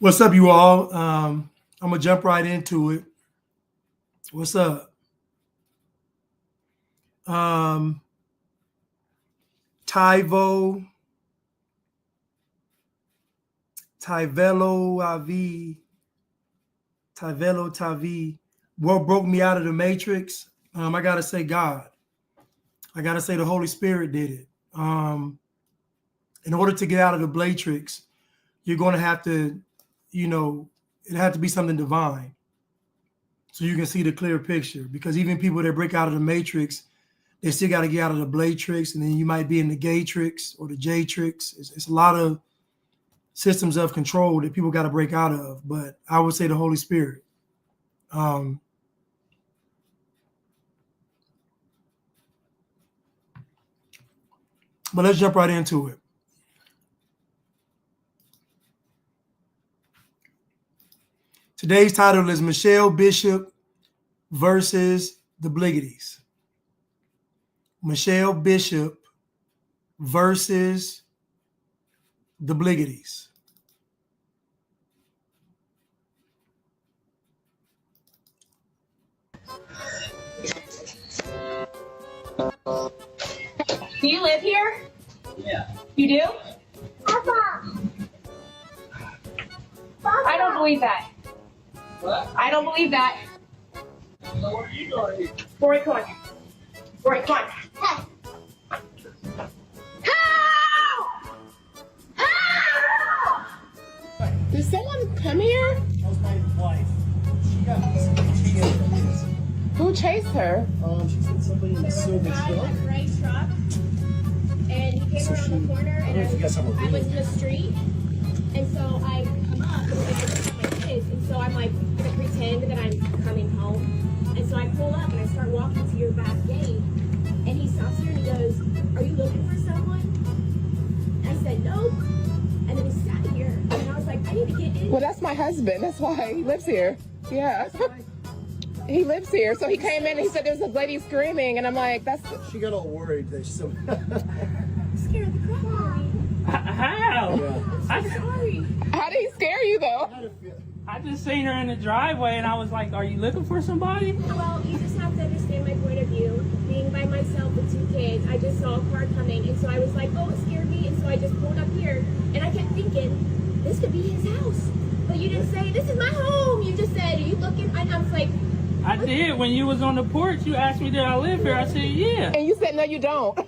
What's up, you all? I'm gonna jump right into it. What's up? Um, Tyvo, Tyvelo, Avi, Tyvelo, Tavi. What broke me out of the matrix? I gotta say God. I gotta say the Holy Spirit did it. In order to get out of the Blatrix, you're gonna have to, it had to be something divine, so you can see the clear picture. Because even people that break out of the matrix, they still got to get out of the Blatrix, and then you might be in the Gaytrix or the J-trix. It's a lot of systems of control that people got to break out of. But I would say the Holy Spirit. But let's jump right into it. Today's title is Michelle Bishop versus the Bliggities. Michelle Bishop versus the Bliggities. Do you live here? Yeah. You do? Papa. I don't believe that. What? I don't believe that. So what are you doing here? Rory, come on. Rory, come on. Hey. Did someone come here? That was my wife. She got chased. Who chased her? She said somebody in the silver truck. Gray truck, and he came So around the corner, I don't know if you guys have a I was video. in the street, and so I come up, and I just have my kids, and so I'm like gonna pretend that I'm coming home, and so I pull up and I start walking to your back gate, and he stops here and he goes, "Are you looking for someone?" I said, "Nope," and then he sat here, and I was like, "I need to get in." Well, that's my husband. That's why he lives here. Yeah. He lives here. So he came in and he said there was a lady screaming. And I'm like, that's... She got all worried that she said, Scared the crap out of me. How? yeah. I'm so sorry. How did he scare you, though? I just seen her in the driveway and I was like, are you looking for somebody? Well, you just have to understand my point of view. Being by myself with 2 kids, I just saw a car coming, and so I was like, oh, it scared me, and so I just pulled up here, and I kept thinking, this could be his house. But you didn't say, this is my home. You just said, are you looking? And I was like, I did. When you was on the porch, you asked me, did I live here? I said, yeah. And you said, no, you don't.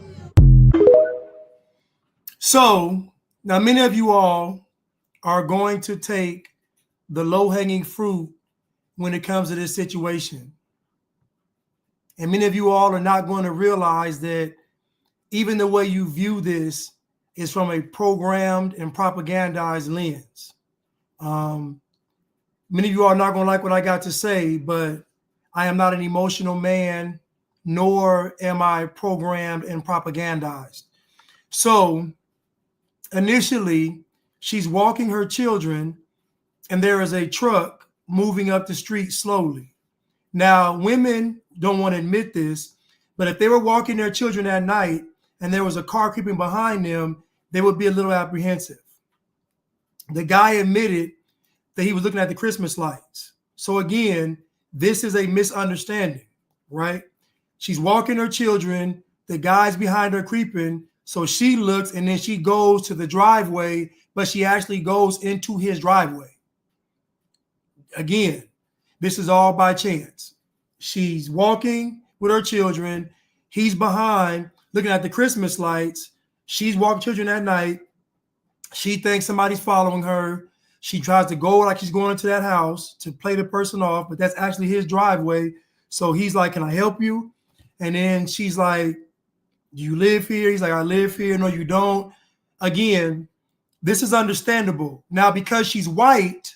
So now many of you all are going to take the low-hanging fruit when it comes to this situation. And many of you all are not going to realize that even the way you view this is from a programmed and propagandized lens. Many of you are not going to like what I got to say, but I am not an emotional man, nor am I programmed and propagandized. So initially, she's walking her children, and there is a truck moving up the street slowly. Now, women don't want to admit this, but if they were walking their children at night and there was a car creeping behind them, they would be a little apprehensive. The guy admitted that he was looking at the Christmas lights. So again, this is a misunderstanding, right? She's walking her children, the guy's behind her creeping, so she looks and then she goes to the driveway, but she actually goes into his driveway. Again, this is all by chance. She's walking with her children. He's behind looking at the Christmas lights. She's walking children at night. She thinks somebody's following her. She tries to go like she's going into that house to play the person off, but that's actually his driveway. So he's like, can I help you? And then she's like, do you live here? He's like, I live here. No, you don't. Again, this is understandable. Now, because she's white,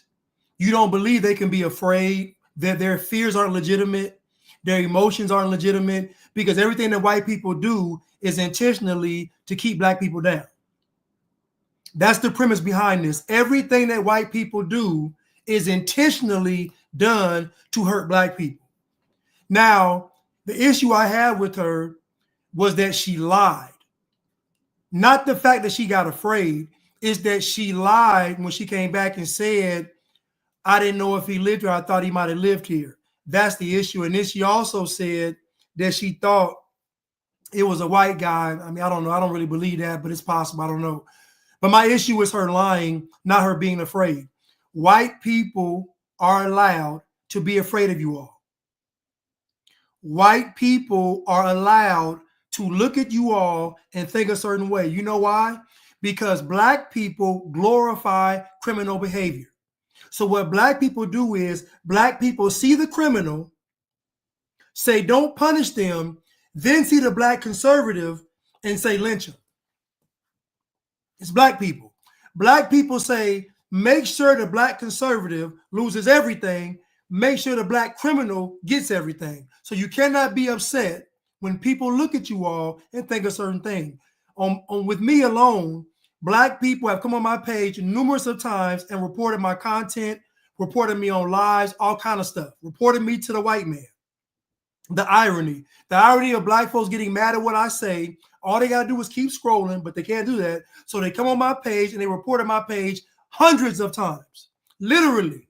you don't believe they can be afraid, that their fears aren't legitimate, their emotions aren't legitimate, because everything that white people do is intentionally to keep black people down. That's the premise behind this. Everything that white people do is intentionally done to hurt black people. Now, the issue I had with her was that she lied. Not the fact that she got afraid. is that she lied when she came back and said, I didn't know if he lived here. I thought he might have lived here. That's the issue. And then she also said that she thought it was a white guy. I mean, I don't know. I don't really believe that, but it's possible. I don't know. But my issue is her lying, not her being afraid. White people are allowed to be afraid of you all. White people are allowed to look at you all and think a certain way. You know why? Because black people glorify criminal behavior. So what black people do is black people see the criminal, say don't punish them, then see the black conservative and say lynch him. It's black people. Black people say make sure the black conservative loses everything, make sure the black criminal gets everything. So you cannot be upset when people look at you all and think a certain thing. With me alone, black people have come on my page numerous of times and reported my content, reported me on lives, all kind of stuff, reported me to the white man. The irony of black folks getting mad at what I say, all they got to do is keep scrolling, but they can't do that. So they come on my page and they reported my page hundreds of times, literally,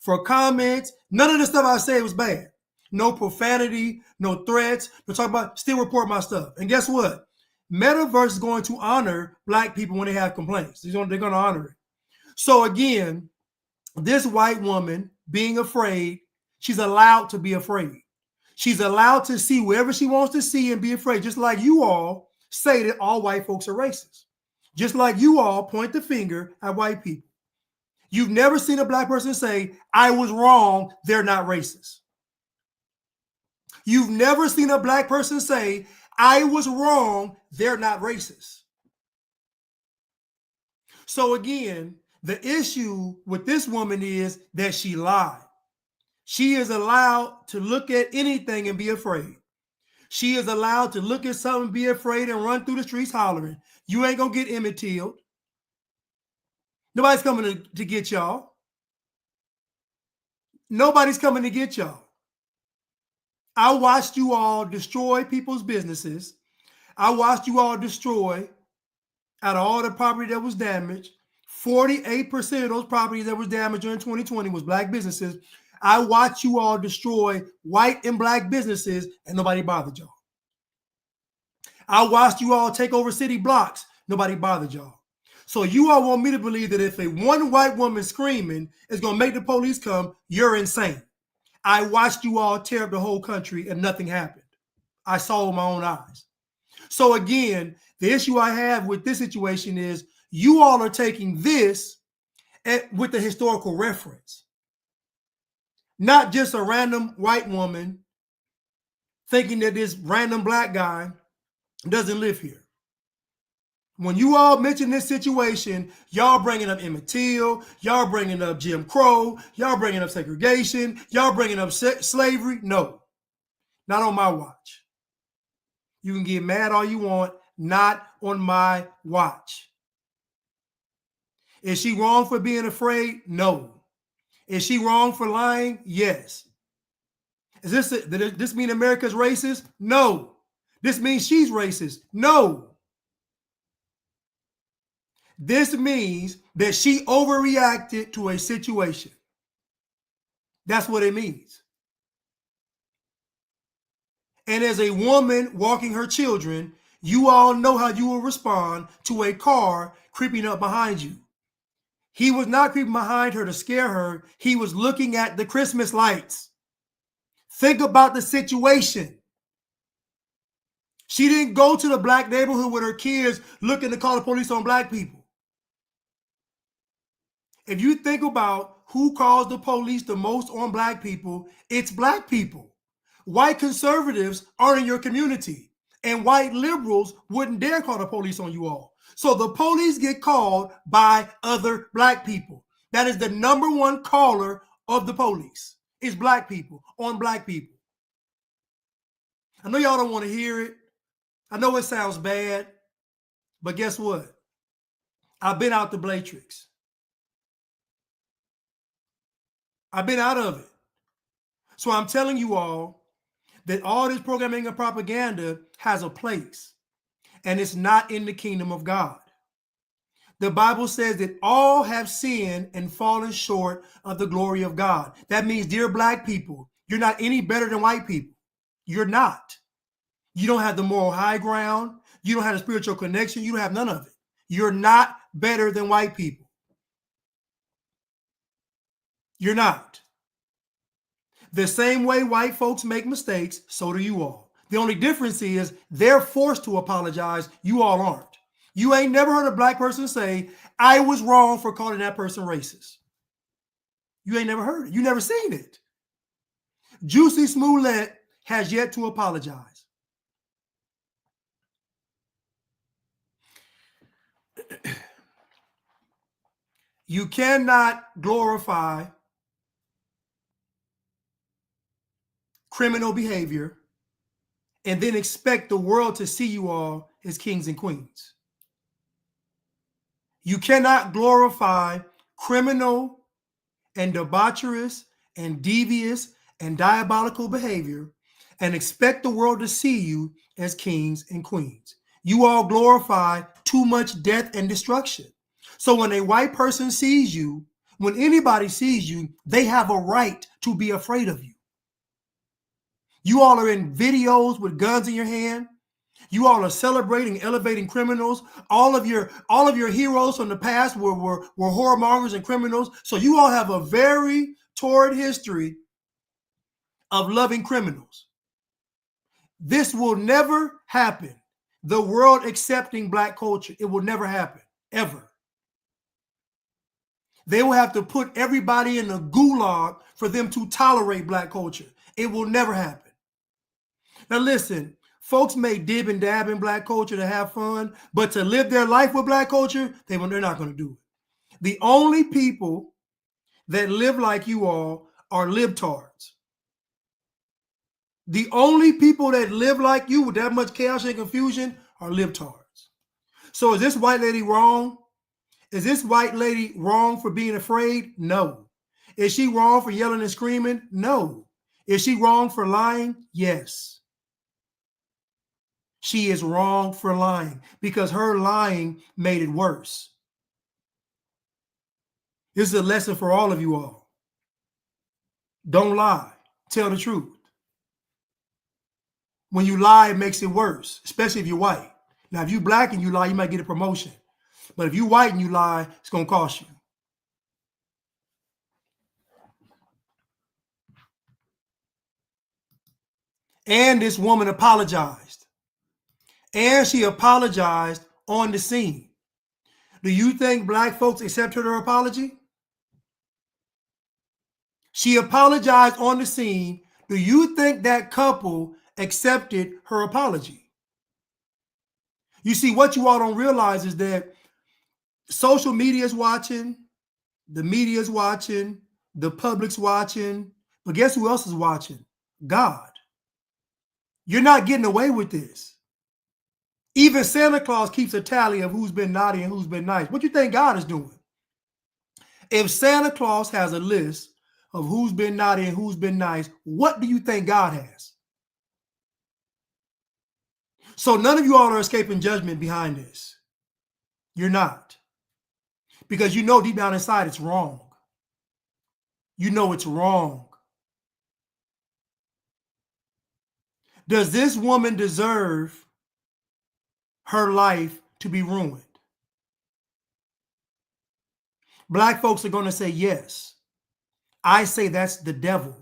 for comments. None of the stuff I say was bad. No profanity, no threats. They're talking about, still report my stuff. And guess what? Metaverse is going to honor black people when they have complaints. They're going to honor it. So again, this white woman being afraid, she's allowed to be afraid. She's allowed to see wherever she wants to see and be afraid, just like you all say that all white folks are racist. Just like you all point the finger at white people. You've never seen a black person say, I was wrong, they're not racist. You've never seen a black person say, I was wrong, they're not racist. So again, the issue with this woman is that she lied. She is allowed to look at anything and be afraid. She is allowed to look at something, be afraid, and run through the streets hollering. You ain't going to get Emmett Till. Nobody's coming to get y'all. Nobody's coming to get y'all. I watched you all destroy people's businesses. I watched you all destroy, out of all the property that was damaged, 48% of those properties that was damaged during 2020 was black businesses. I watched you all destroy white and black businesses and nobody bothered y'all. I watched you all take over city blocks. Nobody bothered y'all. So you all want me to believe that if one white woman screaming is going to make the police come, you're insane. I watched you all tear up the whole country and nothing happened. I saw with my own eyes. So again, the issue I have with this situation is you all are taking this with the historical reference. Not just a random white woman thinking that this random black guy doesn't live here. When you all mention this situation, y'all bringing up Emmett Till, y'all bringing up Jim Crow, y'all bringing up segregation, y'all bringing up slavery. No, not on my watch. You can get mad all you want, not on my watch. Is she wrong for being afraid? No. Is she wrong for lying? Yes. Does this mean America's racist? No. This means she's racist? No. This means that she overreacted to a situation. That's what it means. And as a woman walking her children, you all know how you will respond to a car creeping up behind you. He was not creeping behind her to scare her. He was looking at the Christmas lights. Think about the situation. She didn't go to the black neighborhood with her kids looking to call the police on black people. If you think about who calls the police the most on black people, it's black people. White conservatives are in your community, and white liberals wouldn't dare call the police on you all. So the police get called by other black people. That is the number one caller of the police, is black people on black people. I know y'all don't want to hear it. I know it sounds bad, but guess what? I've been out the Bliggities. I've been out of it. So I'm telling you all that all this programming and propaganda has a place, and it's not in the kingdom of God. The Bible says that all have sinned and fallen short of the glory of God. That means, dear black people, you're not any better than white people. You're not. You don't have the moral high ground. You don't have the spiritual connection. You don't have none of it. You're not better than white people. You're not. The same way white folks make mistakes, so do you all. The only difference is they're forced to apologize. You all aren't. You ain't never heard a black person say, I was wrong for calling that person racist. You ain't never heard it. You never seen it. Juicy Smollett has yet to apologize. You cannot glorify criminal behavior and then expect the world to see you all as kings and queens. You cannot glorify criminal and debaucherous and devious and diabolical behavior and expect the world to see you as kings and queens. You all glorify too much death and destruction. So when a white person sees you, when anybody sees you, they have a right to be afraid of you. You all are in videos with guns in your hand. You all are celebrating, elevating criminals. All of your heroes from the past were whoremongers and criminals. So you all have a very torrid history of loving criminals. This will never happen. The world accepting black culture, it will never happen, ever. They will have to put everybody in a gulag for them to tolerate black culture. It will never happen. Now listen, folks may dib and dab in black culture to have fun, but to live their life with black culture, they're not going to do it. The only people that live like you all are libtards. The only people that live like you with that much chaos and confusion are libtards. So is this white lady wrong? Is this white lady wrong for being afraid? No. Is she wrong for yelling and screaming? No. Is she wrong for lying? Yes. She is wrong for lying because her lying made it worse. This is a lesson for all of you all. Don't lie. Tell the truth. When you lie, it makes it worse, especially if you're white. Now, if you're black and you lie, you might get a promotion. But if you're white and you lie, it's going to cost you. And this woman apologized. And she apologized on the scene. Do you think black folks accepted her apology? She apologized on the scene. Do you think that couple accepted her apology? You see, what you all don't realize is that social media is watching, the media is watching, the public's watching, but guess who else is watching? God. You're not getting away with this. Even Santa Claus keeps a tally of who's been naughty and who's been nice. What do you think God is doing? If Santa Claus has a list of who's been naughty and who's been nice, what do you think God has? So none of you all are escaping judgment behind this. You're not. Because you know deep down inside it's wrong. You know it's wrong. Does this woman deserve her life to be ruined? Black folks are going to say yes. I say that's the devil.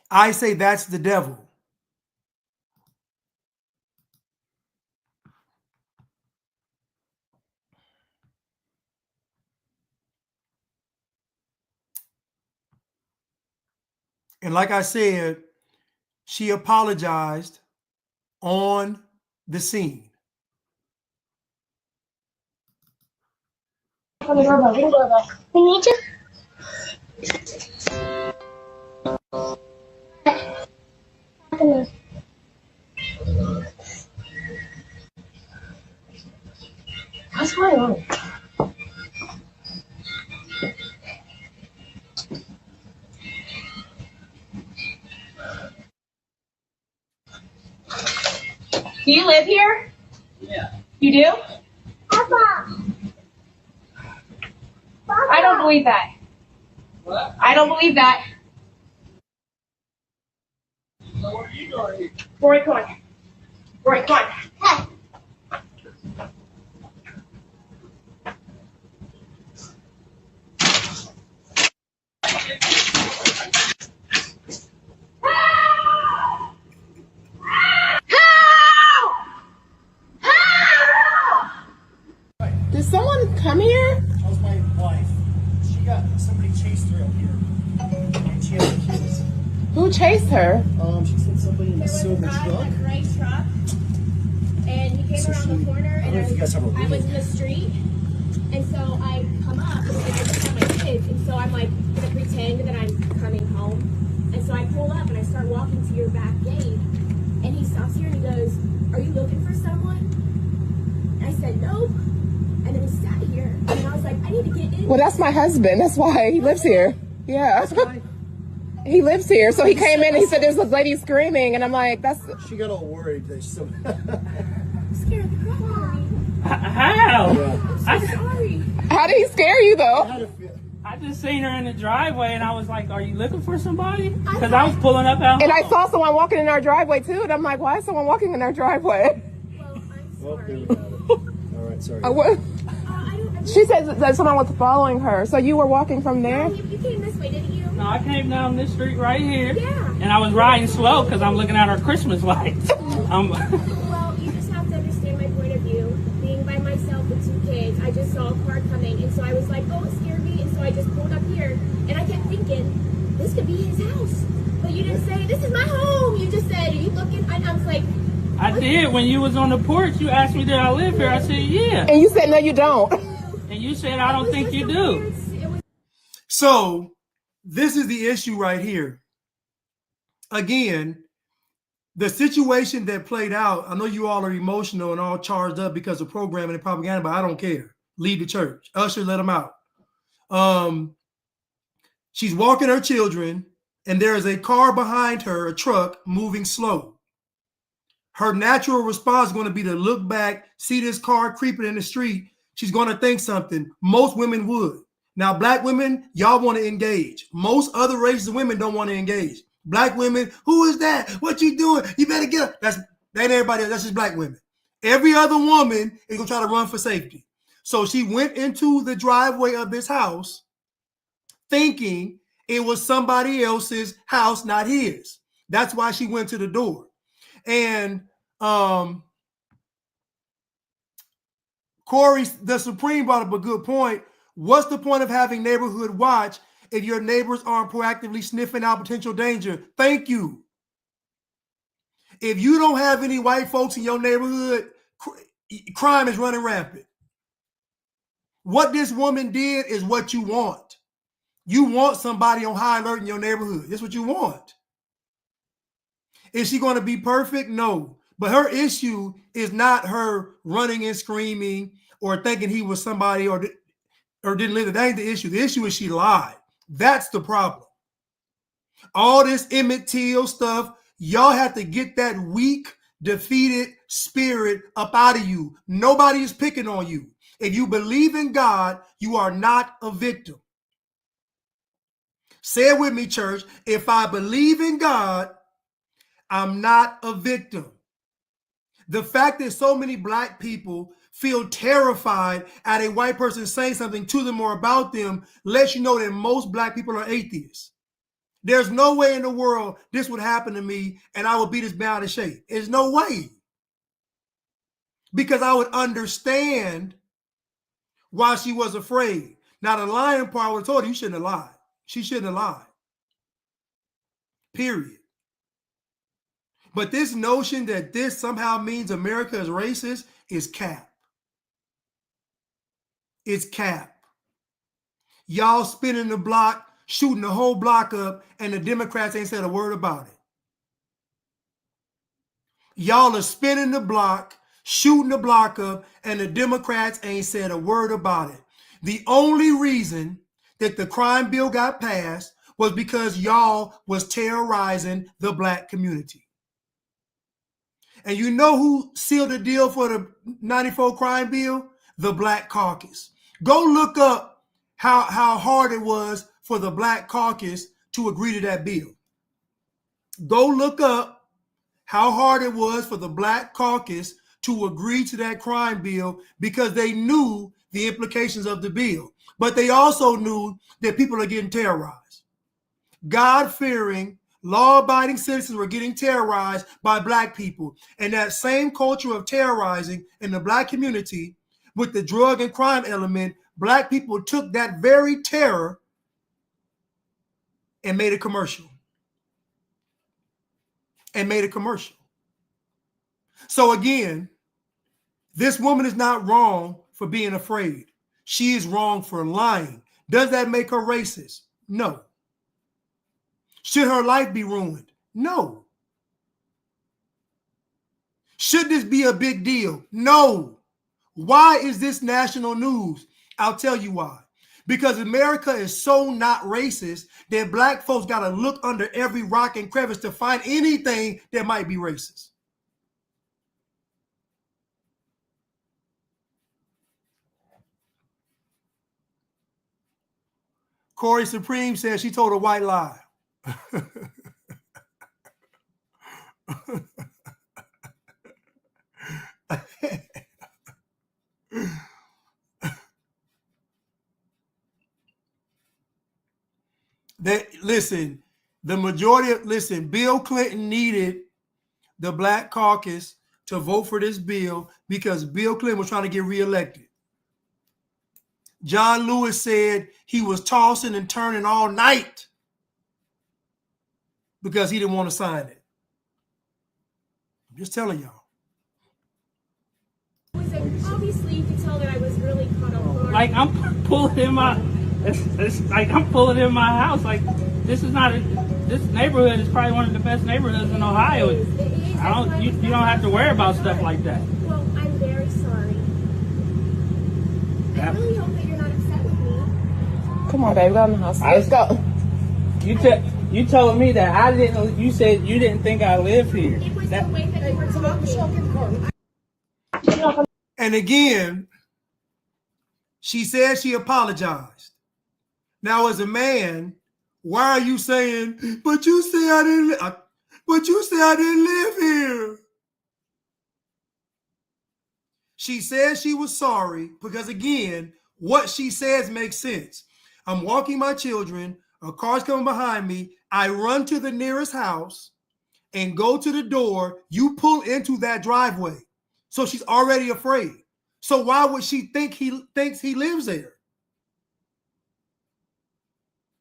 I say that's the devil. And like I said, she apologized on the scene. We need to. What's going on? Do you live here? Yeah. You do? Papa. I don't believe that. What? I don't believe that. So what are you doing? Rory, come on. Rory, come on. Hey. Did someone come here? That was my wife. Somebody chased her up here. And she has kids. Who chased her? She said somebody in There a was a silver guy truck. in a gray truck, and he came So around the she- corner, I don't and know if you guys have a I was roommate. in the street, and so I come up, and I just have my kids, and so I'm like gonna pretend that I'm coming home, and so I pull up and I start walking to your back gate, and he stops here and he goes, "Are you looking for someone?" And I said, "Nope," and then he sat here, and I was like, "I need to get in." Well, that's my husband. That's why he lives here. Yeah. He lives here. So he came in and he said there's a lady screaming. And I'm like, that's. She got all worried. That she I'm scared the crap out of me. How? I'm so sorry. How did he scare you, though? had a feel. I just seen her in the driveway and I was like, are you looking for somebody? Because I was pulling up out And I home. saw someone walking in our driveway, too. And I'm like, why is someone walking in our driveway? Well, I'm Oh, there sorry. we got it. All right, sorry. What? I don't. She said that someone was following her. So you were walking from there? You came this way, didn't you? No, I came down this street right here. Yeah. And I was riding slow because I'm looking at our Christmas lights. Well, you just have to understand my point of view. Being by myself with two kids, I just saw a car coming, and so I was like, oh, it scared me, and so I just pulled up here, and I kept thinking, this could be his house. But you didn't say, this is my home. You just said, are you looking? And I was like, I did. When you was on the porch, you asked me, did I live here? I said, yeah. And you said, no, you don't. And you said, I don't think you do. So this is the issue right here. Again, the situation that played out, I know you all are emotional and all charged up because of programming and propaganda, but I don't care. Leave the church. Usher, let them out. She's walking her children, and there is a car behind her, a truck, moving slow. Her natural response is going to be to look back, see this car creeping in the street. She's going to think something. Most women would. Now, black women, y'all want to engage. Most other races of women don't want to engage. Black women, who is that? What you doing? You better get up. That ain't everybody else. That's just black women. Every other woman is going to try to run for safety. So she went into the driveway of this house thinking it was somebody else's house, not his. That's why she went to the door. And Corey, the Supreme brought up a good point. What's the point of having neighborhood watch if your neighbors aren't proactively sniffing out potential danger? Thank you. If you don't have any white folks in your neighborhood, crime is running rampant. What this woman did is what you want. You want somebody on high alert in your neighborhood. That's what you want. Is she going to be perfect? No. But her issue is not her running and screaming or thinking he was somebody or didn't live. That ain't the issue. The issue is she lied. That's the problem. All this Emmett Till stuff, y'all have to get that weak, defeated spirit up out of you. Nobody is picking on you. If you believe in God, you are not a victim. Say it with me, church. If I believe in God, I'm not a victim. The fact that so many black people feel terrified at a white person saying something to them or about them lets you know that most black people are atheists. There's no way in the world this would happen to me and I would be this bad of shape. There's no way. Because I would understand why she was afraid. Now, the lying part, I would have told her, you shouldn't have lied. She shouldn't have lied. Period. But this notion that this somehow means America is racist is cap. It's cap. Y'all spinning the block, shooting the whole block up, and the Democrats ain't said a word about it. Y'all are spinning the block, shooting the block up, and the Democrats ain't said a word about it. The only reason that the crime bill got passed was because y'all was terrorizing the black community. And you know who sealed the deal for the 94 crime bill? The Black Caucus. Go look up how hard it was for the Black Caucus to agree to that bill. Go look up how hard it was for the Black Caucus to agree to that crime bill, because they knew the implications of the bill. But they also knew that people are getting terrorized. God-fearing, law-abiding citizens were getting terrorized by Black people. And that same culture of terrorizing in the Black community with the drug and crime element, Black people took that very terror and made a commercial. So again, this woman is not wrong for being afraid. She is wrong for lying. Does that make her racist? No. Should her life be ruined? No. Should this be a big deal? No. Why is this national news? I'll tell you why. Because America is so not racist that Black folks got to look under every rock and crevice to find anything that might be racist. Corey Supreme says she told a white lie. Bill Clinton needed the Black Caucus to vote for this bill because Bill Clinton was trying to get reelected. John Lewis said he was tossing and turning all night because he didn't want to sign it. I'm just telling y'all. Obviously, you could tell that I was really caught off guard. Like I'm pulling in my, it's like I'm pulling in my house. Like this neighborhood is probably one of the best neighborhoods in Ohio. It is. You don't have to worry about stuff like that. Well, I'm very sorry. I really hope that you're not upset with me. Come on, baby, go in the house. Let's go. You told me that I didn't. You said you didn't think I lived here. It was the way that you were talking. And again, she said she apologized. Now, as a man, why are you saying, but you say I didn't live here? She said she was sorry because, again, what she says makes sense. I'm walking my children, a car's coming behind me, I run to the nearest house and go to the door, you pull into that driveway. So she's already afraid. So why would she think he thinks he lives there?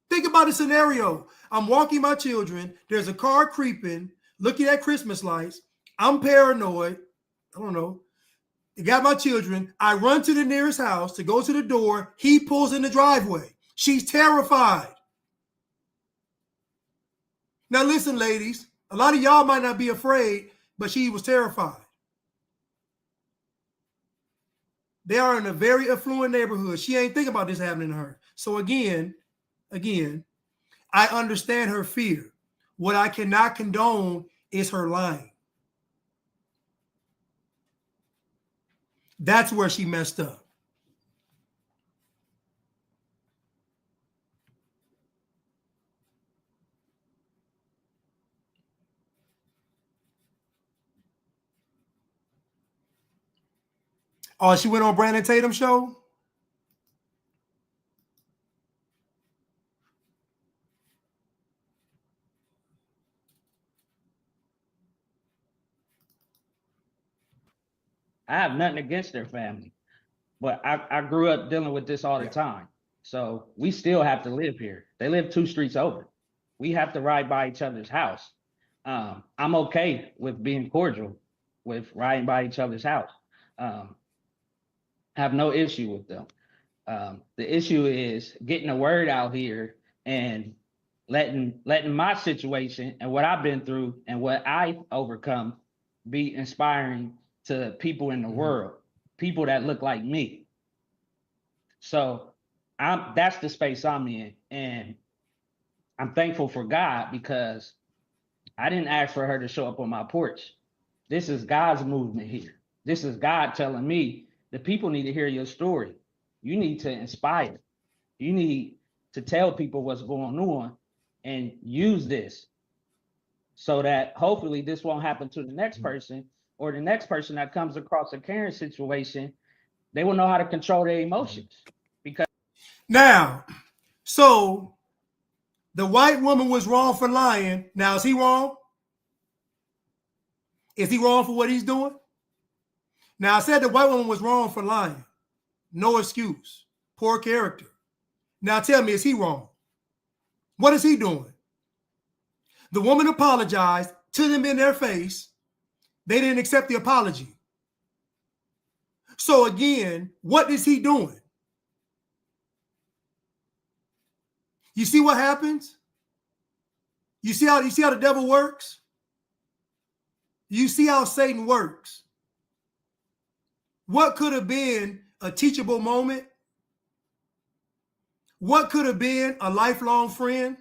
Think about the scenario. I'm walking my children. There's a car creeping, looking at Christmas lights. I'm paranoid. I don't know. I got my children. I run to the nearest house to go to the door. He pulls in the driveway. She's terrified. Now listen, ladies. A lot of y'all might not be afraid, but she was terrified. They are in a very affluent neighborhood. She ain't thinking about this happening to her. So again, I understand her fear. What I cannot condone is her lying. That's where she messed up. Oh, she went on Brandon Tatum's show? I have nothing against their family, but I grew up dealing with this all the time. So we still have to live here. They live 2 streets over. We have to ride by each other's house. I'm okay with being cordial with riding by each other's house. Have no issue with them. The issue is getting the word out here and letting my situation and what I've been through and what I've overcome be inspiring to people in the world, people that look like me. So that's the space I'm in, and I'm thankful for God because I didn't ask for her to show up on my porch. This is God's movement here. This is God telling me the people need to hear your story. You need to inspire. You need to tell people what's going on and use this so that hopefully this won't happen to the next person, or the next person that comes across a Karen situation, they will know how to control their emotions. Because Now, so the white woman was wrong for lying. Now, is he wrong? Is he wrong for what he's doing? Now, I said the white woman was wrong for lying. No excuse. Poor character. Now, tell me, is he wrong? What is he doing? The woman apologized to them in their face. They didn't accept the apology. So again, what is he doing? You see what happens? You see how the devil works? You see how Satan works? What could have been a teachable moment? What could have been a lifelong friend?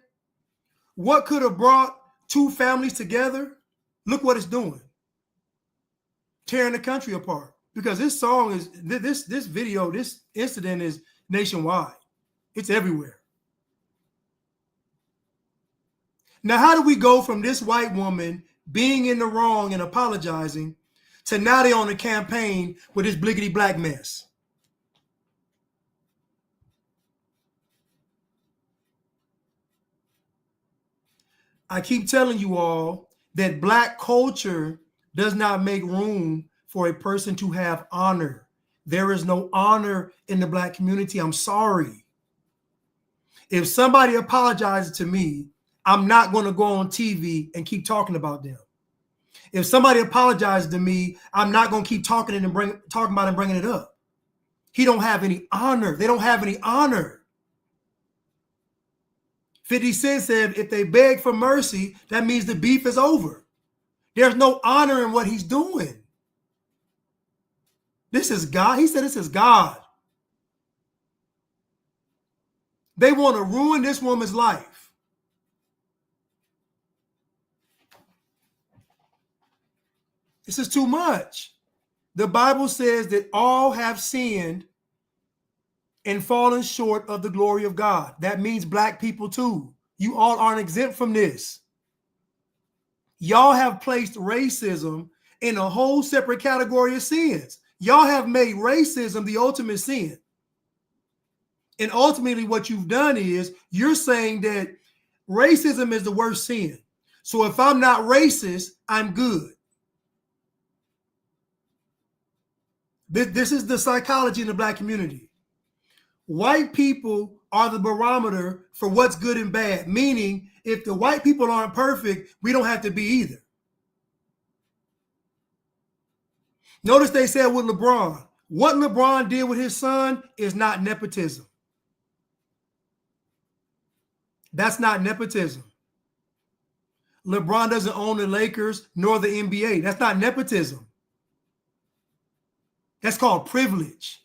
What could have brought two families together? Look what it's doing. Tearing the country apart. Because this song is, this video, this incident is nationwide. It's everywhere. Now, how do we go from this white woman being in the wrong and apologizing to now they're on a campaign with this bliggity black mess? I keep telling you all that black culture does not make room for a person to have honor. There is no honor in the black community. I'm sorry. If somebody apologizes to me, I'm not going to go on TV and keep talking about them. If somebody apologizes to me, I'm not going to keep talking about and bringing it up. He don't have any honor. They don't have any honor. 50 Cent said, if they beg for mercy, that means the beef is over. There's no honor in what he's doing. This is God. He said this is God. They want to ruin this woman's life. This is too much. The Bible says that all have sinned and fallen short of the glory of God. That means black people too. You all aren't exempt from this. Y'all have placed racism in a whole separate category of sins. Y'all have made racism the ultimate sin. And ultimately what you've done is you're saying that racism is the worst sin. So if I'm not racist, I'm good. This is the psychology in the black community. White people are the barometer for what's good and bad, meaning if the white people aren't perfect, we don't have to be either. Notice they said with LeBron, what LeBron did with his son is not nepotism. That's not nepotism. LeBron doesn't own the Lakers nor the NBA. That's not nepotism. That's called privilege.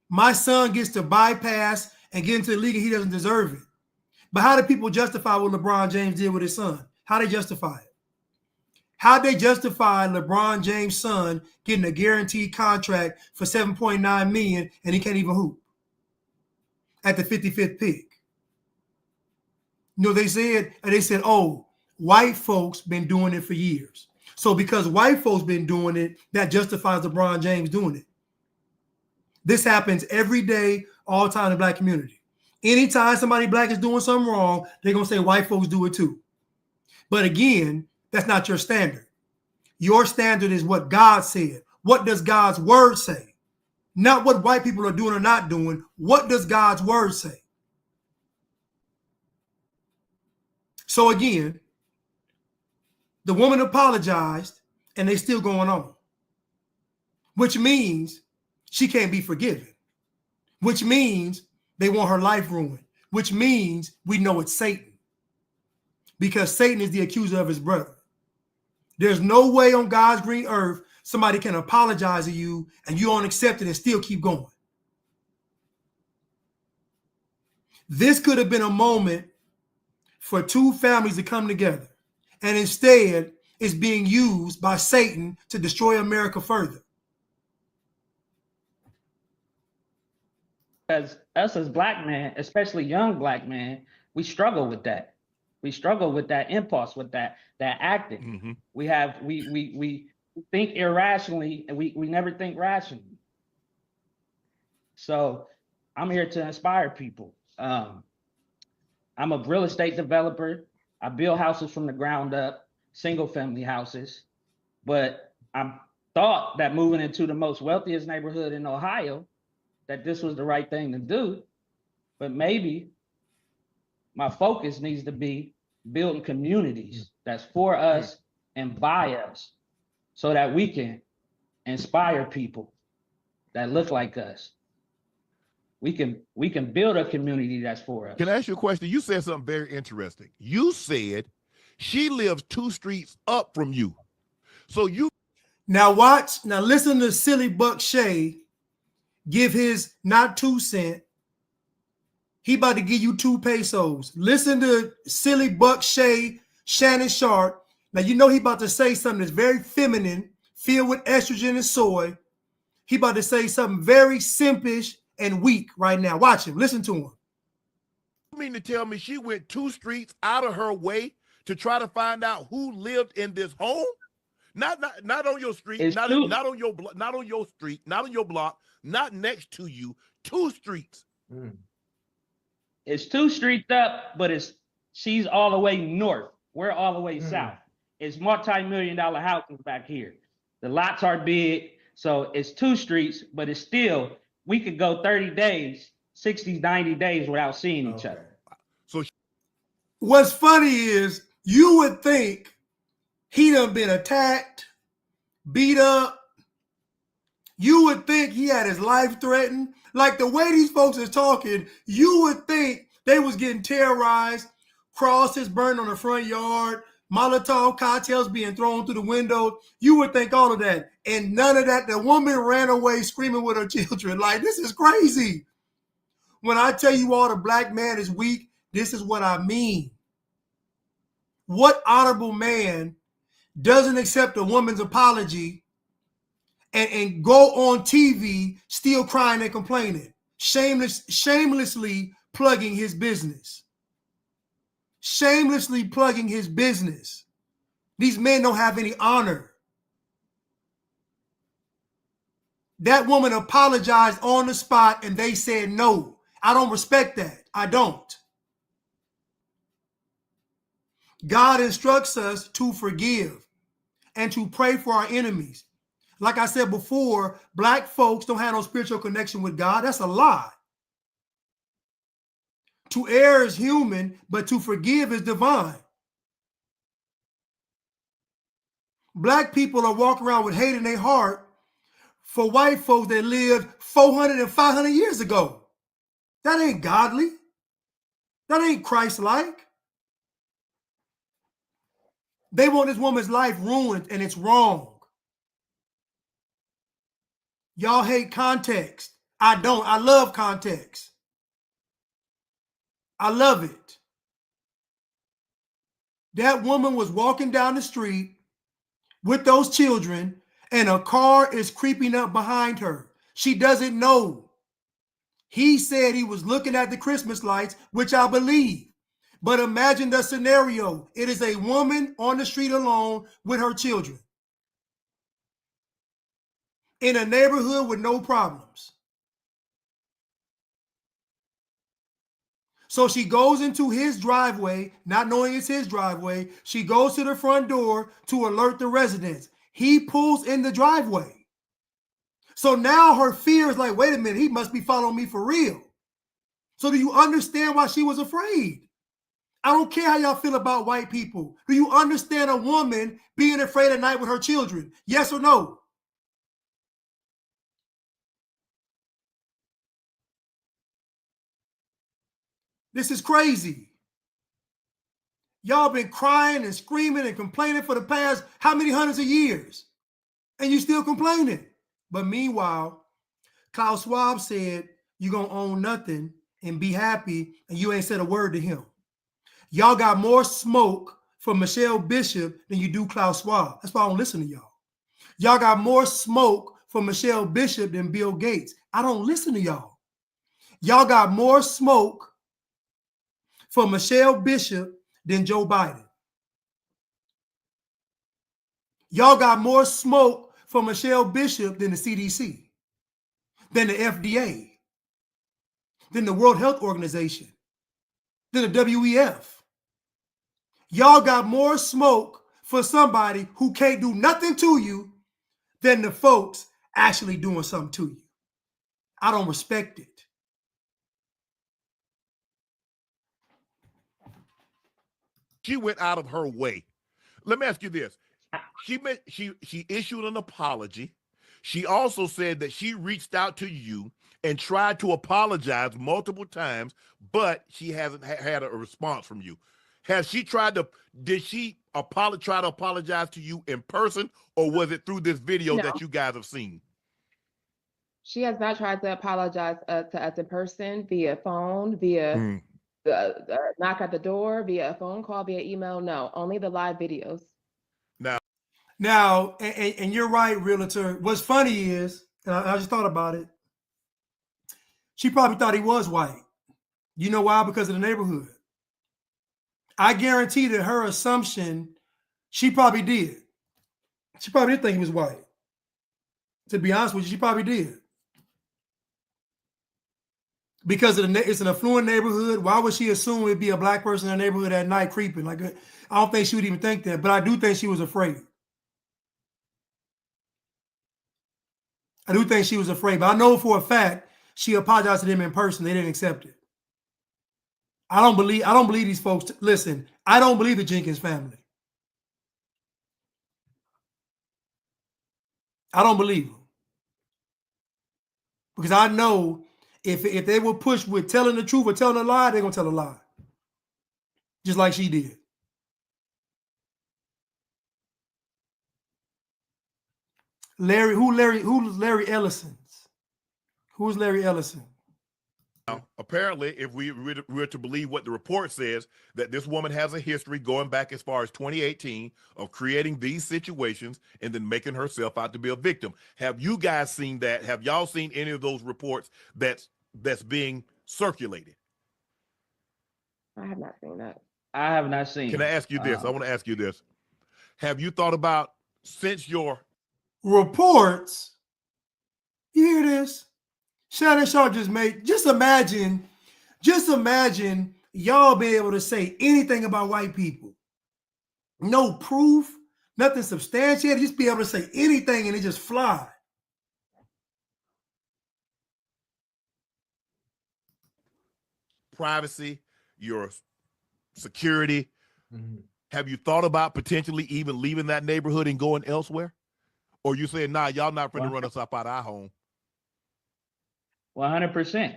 My son gets to bypass and get into the league and he doesn't deserve it. But how do people justify what LeBron James did with his son? How do they justify it? How they justify LeBron James' son getting a guaranteed contract for $7.9 million and he can't even hoop at the 55th pick? You know, they said, oh, white folks been doing it for years. So because white folks been doing it, that justifies LeBron James doing it. This happens every day, all the time in the black community. Anytime somebody black is doing something wrong, they're going to say white folks do it too. But again, that's not your standard. Your standard is what God said. What does God's word say? Not what white people are doing or not doing. What does God's word say? So again, the woman apologized and they still going on, which means she can't be forgiven, which means they want her life ruined, which means we know it's Satan because Satan is the accuser of his brother. There's no way on God's green earth somebody can apologize to you and you don't accept it and still keep going. This could have been a moment for two families to come together. And instead, is being used by Satan to destroy America further. Because us as black men, especially young black men, we struggle with that. We struggle with that impulse, with that acting. Mm-hmm. We think irrationally, and we never think rationally. So I'm here to inspire people. I'm a real estate developer. I build houses from the ground up, single family houses. But I thought that moving into the most wealthiest neighborhood in Ohio, that this was the right thing to do. But maybe my focus needs to be building communities that's for us and by us, so that we can inspire people that look like us. We can build a community that's for us. Can I ask you a question? You said something very interesting. You said she lives 2 streets up from you. So you Now watch, now listen to Silly Buck Shay give his not 2 cents. He about to give you 2 pesos. Listen to Silly Buck Shay, Shannon Sharp. Now you know he about to say something that's very feminine, filled with estrogen and soy. He about to say something very simpish and weak right now. Watch him. Listen to him. You mean to tell me she went 2 streets out of her way to try to find out who lived in this home? Not on your street, not on your block, not on your street, not on your block, not next to you. 2 streets. It's 2 streets up, but she's all the way north. We're all the way south. It's multi-million-dollar houses back here. The lots are big, so it's 2 streets, but it's still, we could go 30 days, 60, 90 days without seeing each other. So what's funny is you would think he done been attacked, beat up. You would think he had his life threatened. Like the way these folks is talking, you would think they was getting terrorized, crosses burned on the front yard, Molotov cocktails being thrown through the window. You would think all of that. And none of that. The woman ran away screaming with her children. Like, this is crazy. When I tell you all the black man is weak, this is what I mean. What honorable man doesn't accept a woman's apology and go on TV still crying and complaining, shamelessly plugging his business? Shamelessly plugging his business. These men don't have any honor. That woman apologized on the spot and they said no. I don't respect that. I don't. God instructs us to forgive and to pray for our enemies. Like I said before, black folks don't have no spiritual connection with God. That's a lie. To err is human, but to forgive is divine. Black people are walking around with hate in their heart for white folks that lived 400 and 500 years ago. That ain't godly. That ain't Christ-like. They want this woman's life ruined, and it's wrong. Y'all hate context. I don't. I love context. I love it. That woman was walking down the street with those children, and a car is creeping up behind her. She doesn't know. He said he was looking at the Christmas lights, which I believe. But imagine the scenario. It is a woman on the street alone with her children in a neighborhood with no problems. So she goes into his driveway, not knowing it's his driveway. She goes to the front door to alert the residents. He pulls in the driveway. So now her fear is like, wait a minute, he must be following me for real. So do you understand why she was afraid? I don't care how y'all feel about white people. Do you understand a woman being afraid at night with her children? Yes or no? This is crazy. Y'all been crying and screaming and complaining for the past how many hundreds of years? And you still complaining. But meanwhile, Klaus Schwab said, you're going to own nothing and be happy, and you ain't said a word to him. Y'all got more smoke for Michelle Bishop than you do Klaus Schwab. That's why I don't listen to y'all. Y'all got more smoke for Michelle Bishop than Bill Gates. I don't listen to y'all. Y'all got more smoke for Michelle Bishop than Joe Biden. Y'all got more smoke for Michelle Bishop than the CDC, than the FDA, than the World Health Organization, than the WEF. Y'all got more smoke for somebody who can't do nothing to you than the folks actually doing something to you. I don't respect it. She went out of her way. Let me ask you this. She issued an apology. She also said that she reached out to you and tried to apologize multiple times, but she hasn't had a response from you. Did she try to apologize to you in person, or was it through this video that you guys have seen? She has not tried to apologize to us in person, via phone, via knock at the door, via a phone call, via email. No, only the live videos. Now, and you're right, realtor. What's funny is, and I just thought about it, she probably thought he was white. You know why? Because of the neighborhood. I guarantee that her assumption, she probably did. She probably did think he was white. To be honest with you, she probably did. Because it's an affluent neighborhood. Why would she assume it'd be a black person in the neighborhood at night creeping? Like, I don't think she would even think that, but I do think she was afraid. I do think she was afraid, but I know for a fact she apologized to them in person. They didn't accept it. I don't believe these folks. Listen, I don't believe the Jenkins family. I don't believe them. Because I know if they were pushed with telling the truth or telling a lie, they're going to tell a lie. Just like she did. Who's Larry Ellison? Who's Larry Ellison? Now, apparently, if we were to believe what the report says, that this woman has a history going back as far as 2018 of creating these situations and then making herself out to be a victim. Have you guys seen that? Have y'all seen any of those reports that's being circulated? I have not seen that. I have not seen. Can I ask you this? I want to ask you this. Have you thought about, since your reports, you hear this? Shannon Sharp just imagine y'all be able to say anything about white people. No proof, nothing substantiated, just be able to say anything and it just fly. Privacy, your security, have you thought about potentially even leaving that neighborhood and going elsewhere? Or you saying, nah, y'all not finna run us up out of our home? 100%.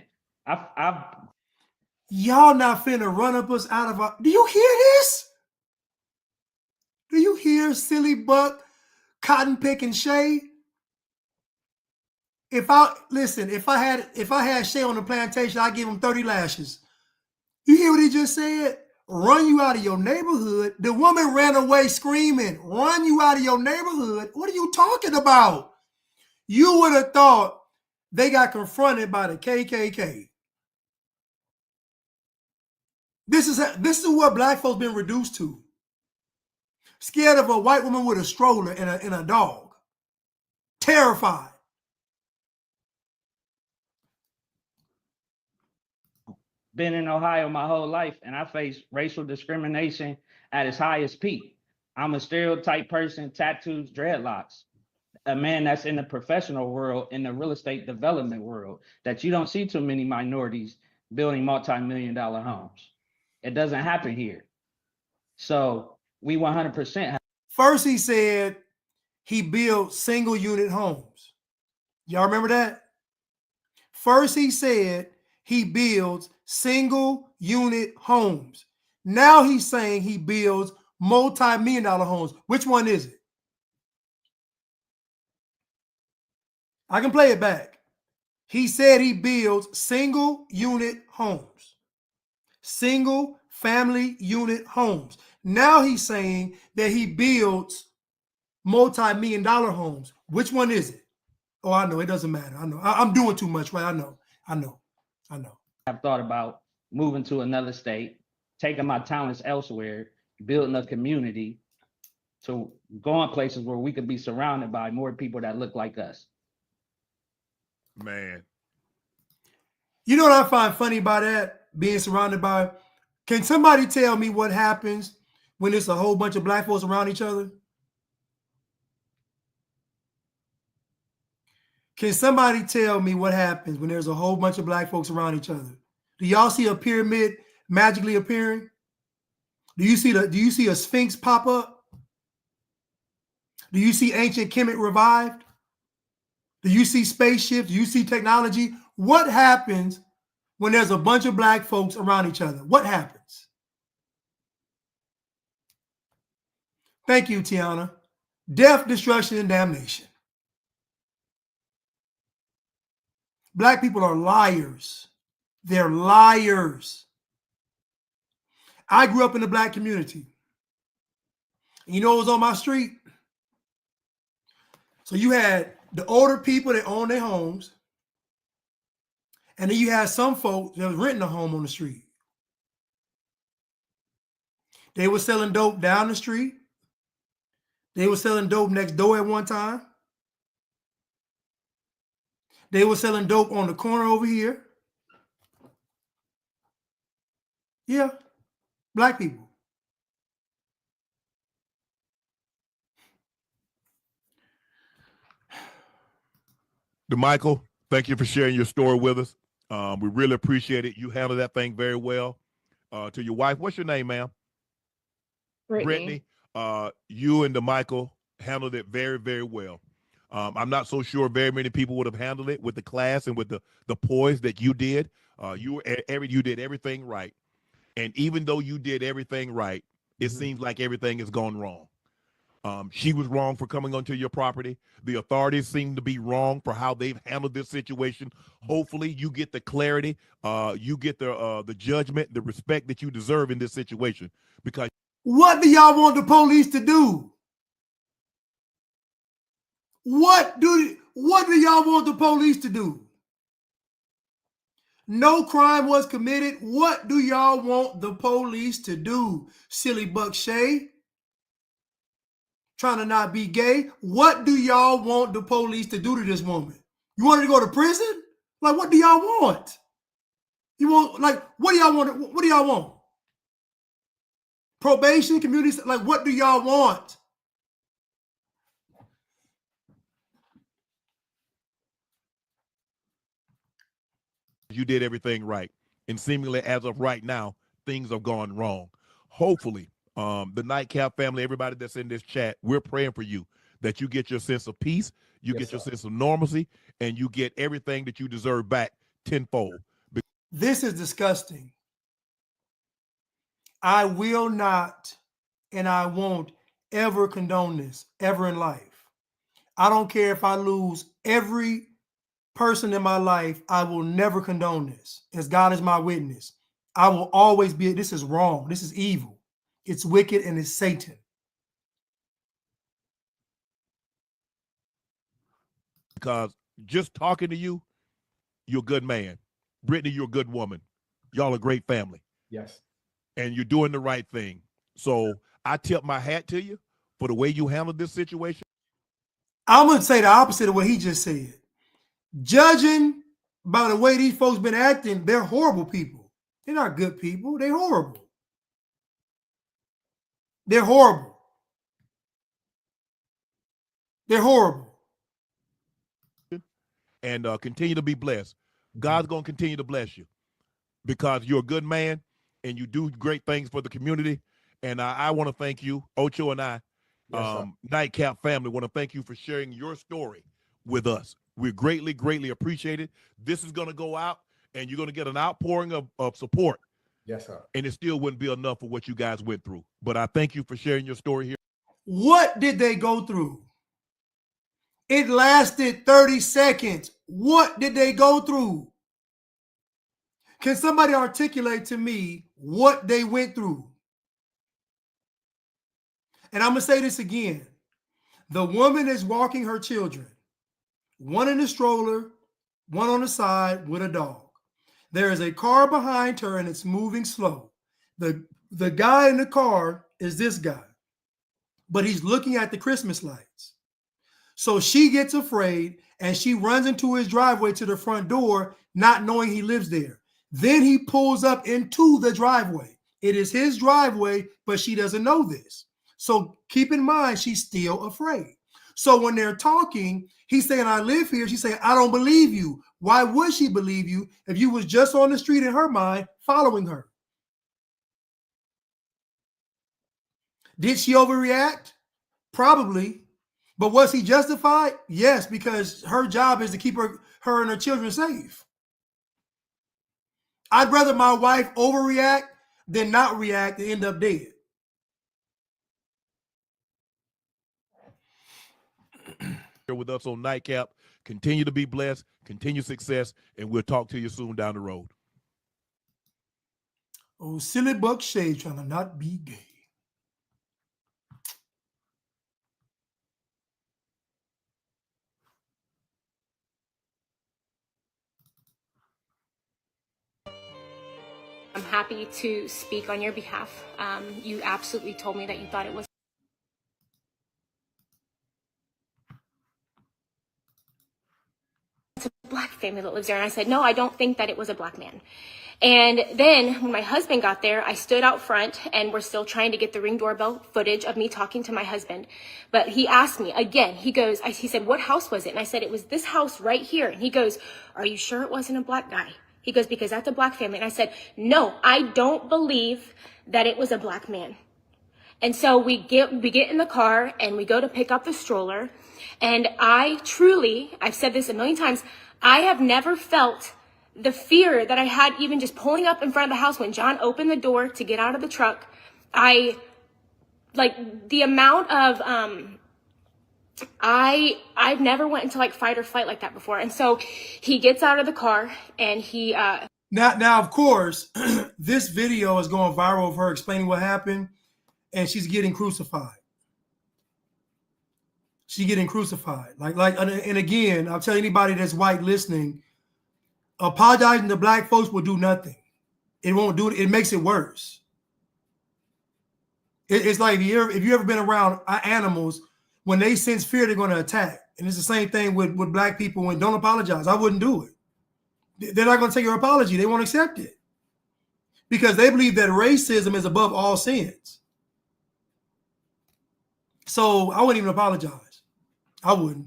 Y'all not finna run up us out of our. Do you hear this? Do you hear silly buck, cotton picking Shay? If I had Shay on the plantation, I'd give him 30 lashes. You hear what he just said? Run you out of your neighborhood. The woman ran away screaming, run you out of your neighborhood. What are you talking about? You would have thought they got confronted by the KKK. This is what black folks been reduced to. Scared of a white woman with a stroller and a dog. Terrified. Been in Ohio my whole life, and I face racial discrimination at its highest peak. I'm a stereotype person, tattoos, dreadlocks. A man that's in the professional world, in the real estate development world, that you don't see too many minorities building multi-million-dollar homes. It doesn't happen here. So we 100%. First, he said he built single unit homes. Y'all remember that? First, he said he builds single unit homes. Now he's saying he builds multi-million-dollar homes. Which one is it? I can play it back. He said he builds single unit homes. Single family unit homes. Now he's saying that he builds multi-million-dollar homes. Which one is it? Oh, I know. It doesn't matter. I know. I'm doing too much, right? I know. I've thought about moving to another state, taking my talents elsewhere, building a community, to going places where we could be surrounded by more people that look like us. Man. You know what I find funny about that? Being surrounded by, can somebody tell me what happens when there's a whole bunch of black folks around each other? Can somebody tell me what happens when there's a whole bunch of black folks around each other? Do y'all see a pyramid magically appearing? Do you see a sphinx pop up? Do you see ancient Kemet revived? Do you see spaceships? Do you see technology? What happens when there's a bunch of black folks around each other? What happens? Thank you, Tiana. Death, destruction, and damnation. Black people are liars. They're liars. I grew up in the black community. You know what was on my street? So you had the older people that own their homes, and then you had some folks that was renting a home on the street. They were selling dope down the street. They were selling dope next door at one time. They were selling dope on the corner over here. Yeah, black people. DeMichael, thank you for sharing your story with us. We really appreciate it. You handled that thing very well. To your wife, what's your name, ma'am? Brittany. You and DeMichael handled it very, very well. I'm not so sure very many people would have handled it with the class and with the poise that you did. You did everything right. And even though you did everything right, it seems like everything has gone wrong. She was wrong for coming onto your property. The authorities seem to be wrong for how they've handled this situation. Hopefully you get the clarity, you get the judgment, the respect that you deserve in this situation. Because what do y'all want the police to do? What do y'all want the police to do? No crime was committed. What do y'all want the police to do? Silly Buck Shay, trying to not be gay. What do y'all want the police to do to this woman? You want her to go to prison? Like, what do y'all want? You want, like, what do y'all want? What do y'all want? Probation, community, like, what do y'all want? you did everything right. And seemingly as of right now, things have gone wrong. Hopefully, the Nightcap family, everybody that's in this chat, we're praying for you that you get your sense of peace, you get your sense of normalcy, and you get everything that you deserve back tenfold. This is disgusting. I will not and I won't ever condone this ever in life. I don't care if I lose every person in my life, I will never condone this. As God is my witness, I will always be, this is wrong. This is evil. It's wicked and it's Satan. Because just talking to you, you're a good man. Brittany, you're a good woman. Y'all a great family. Yes. And you're doing the right thing. So I tip my hat to you for the way you handled this situation. I'm going to say the opposite of what he just said. Judging by the way these folks been acting, they're horrible people. They're not good people. They're horrible. They're horrible. They're horrible. And continue to be blessed. God's going to continue to bless you because you're a good man and you do great things for the community. And I want to thank you, Ocho and I, Nightcap family, want to thank you for sharing your story with us. We greatly, greatly appreciate it. This is going to go out and you're going to get an outpouring of support. Yes, sir. And it still wouldn't be enough for what you guys went through. But I thank you for sharing your story here. What did they go through? It lasted 30 seconds. What did they go through? Can somebody articulate to me what they went through? And I'm going to say this again. The woman is walking her children, one in a stroller, one on the side with a dog. There is a car behind her and it's moving slow. The guy in the car is this guy, but he's looking at the Christmas lights. So she gets afraid and she runs into his driveway to the front door, not knowing he lives there. Then he pulls up into the driveway. It is his driveway, but she doesn't know this. So keep in mind, she's still afraid. So when they're talking, he's saying, I live here. She's saying, I don't believe you. Why would she believe you if you was just on the street in her mind following her? Did she overreact? Probably. But was he justified? Yes, because her job is to keep her and her children safe. I'd rather my wife overreact than not react and end up dead. Here with us on Nightcap. Continue to be blessed, continue success, and we'll talk to you soon down the road. Oh, silly Buck Shea trying to not be gay. I'm happy to speak on your behalf. You absolutely told me that you thought it was a black family that lives there. And I said, no, I don't think that it was a black man. And then when my husband got there, I stood out front and we're still trying to get the Ring doorbell footage of me talking to my husband. But he asked me again, he said, what house was it? And I said, it was this house right here. And he goes, are you sure it wasn't a black guy? He goes, because that's a black family. And I said, no, I don't believe that it was a black man. And so we get in the car and we go to pick up the stroller. And I've said this a million times, I have never felt the fear that I had even just pulling up in front of the house when John opened the door to get out of the truck. The amount of, I've never went into like fight or flight like that before. And so he gets out of the car and he, Now, of course, this video is going viral of her explaining what happened, and she's getting crucified. She's getting crucified. And again, I'll tell anybody that's white listening, apologizing to black folks will do nothing. It won't do it. It makes it worse. It's like if you ever been around animals, when they sense fear, they're going to attack. And it's the same thing with black people. When don't apologize, I wouldn't do it. They're not going to take your apology. They won't accept it because they believe that racism is above all sins. So I wouldn't even apologize. I wouldn't.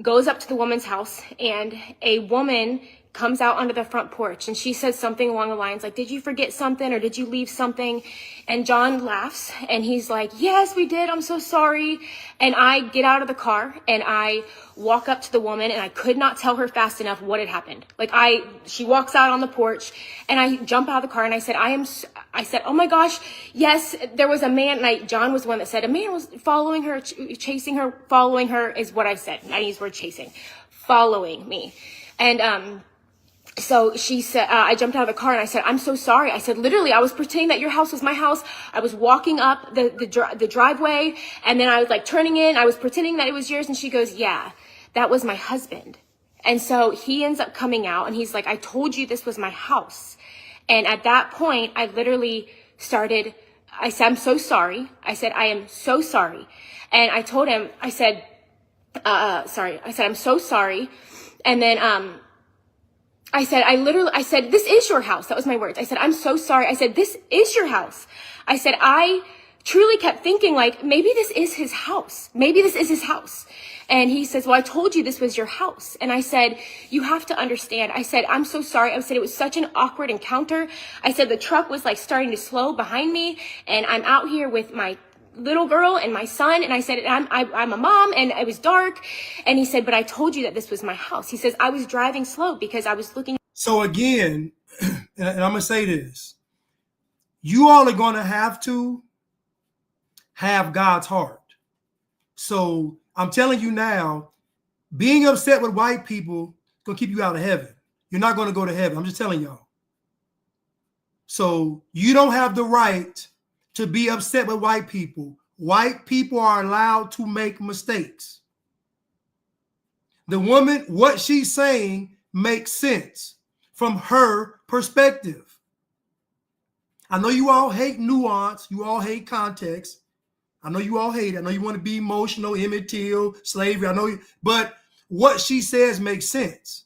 Goes up to the woman's house and a woman comes out onto the front porch and she says something along the lines like, did you forget something or did you leave something? And John laughs and he's like, yes, we did. I'm so sorry. And I get out of the car and I walk up to the woman and I could not tell her fast enough what had happened. She walks out on the porch and I jump out of the car and I said, I said, oh my gosh, yes, there was a man. And John was the one that said a man was following her, chasing her, following her is what I said. I use the word chasing, following me. And, so she said, I jumped out of the car and I said, I'm so sorry. I said, literally, I was pretending that your house was my house. I was walking up the driveway and then I was like turning in. I was pretending that it was yours. And she goes, yeah, that was my husband. And so he ends up coming out and he's like, I told you this was my house. And at that point, I literally I said, I'm so sorry. I said, I am so sorry. And I told him, I said, sorry. I said, I'm so sorry. And then, I said, this is your house. That was my words. I said, I'm so sorry. I said, this is your house. I said, I truly kept thinking like, maybe this is his house. Maybe this is his house. And he says, well, I told you this was your house. And I said, you have to understand. I said, I'm so sorry. I said, it was such an awkward encounter. I said, the truck was like starting to slow behind me. And I'm out here with my little girl and my son. And I said, I'm a mom and it was dark. And he said, but I told you that this was my house. He says, I was driving slow because I was looking. So again, and I'm going to say this, you all are going to have God's heart. So I'm telling you now, being upset with white people is going to keep you out of heaven. You're not going to go to heaven. I'm just telling y'all. So you don't have the right to be upset with white people. White people are allowed to make mistakes. The woman, what she's saying makes sense from her perspective. I know you all hate nuance. You all hate context. I know you all hate it. I know you want to be emotional, Emmett Till, slavery. I know you, but what she says makes sense.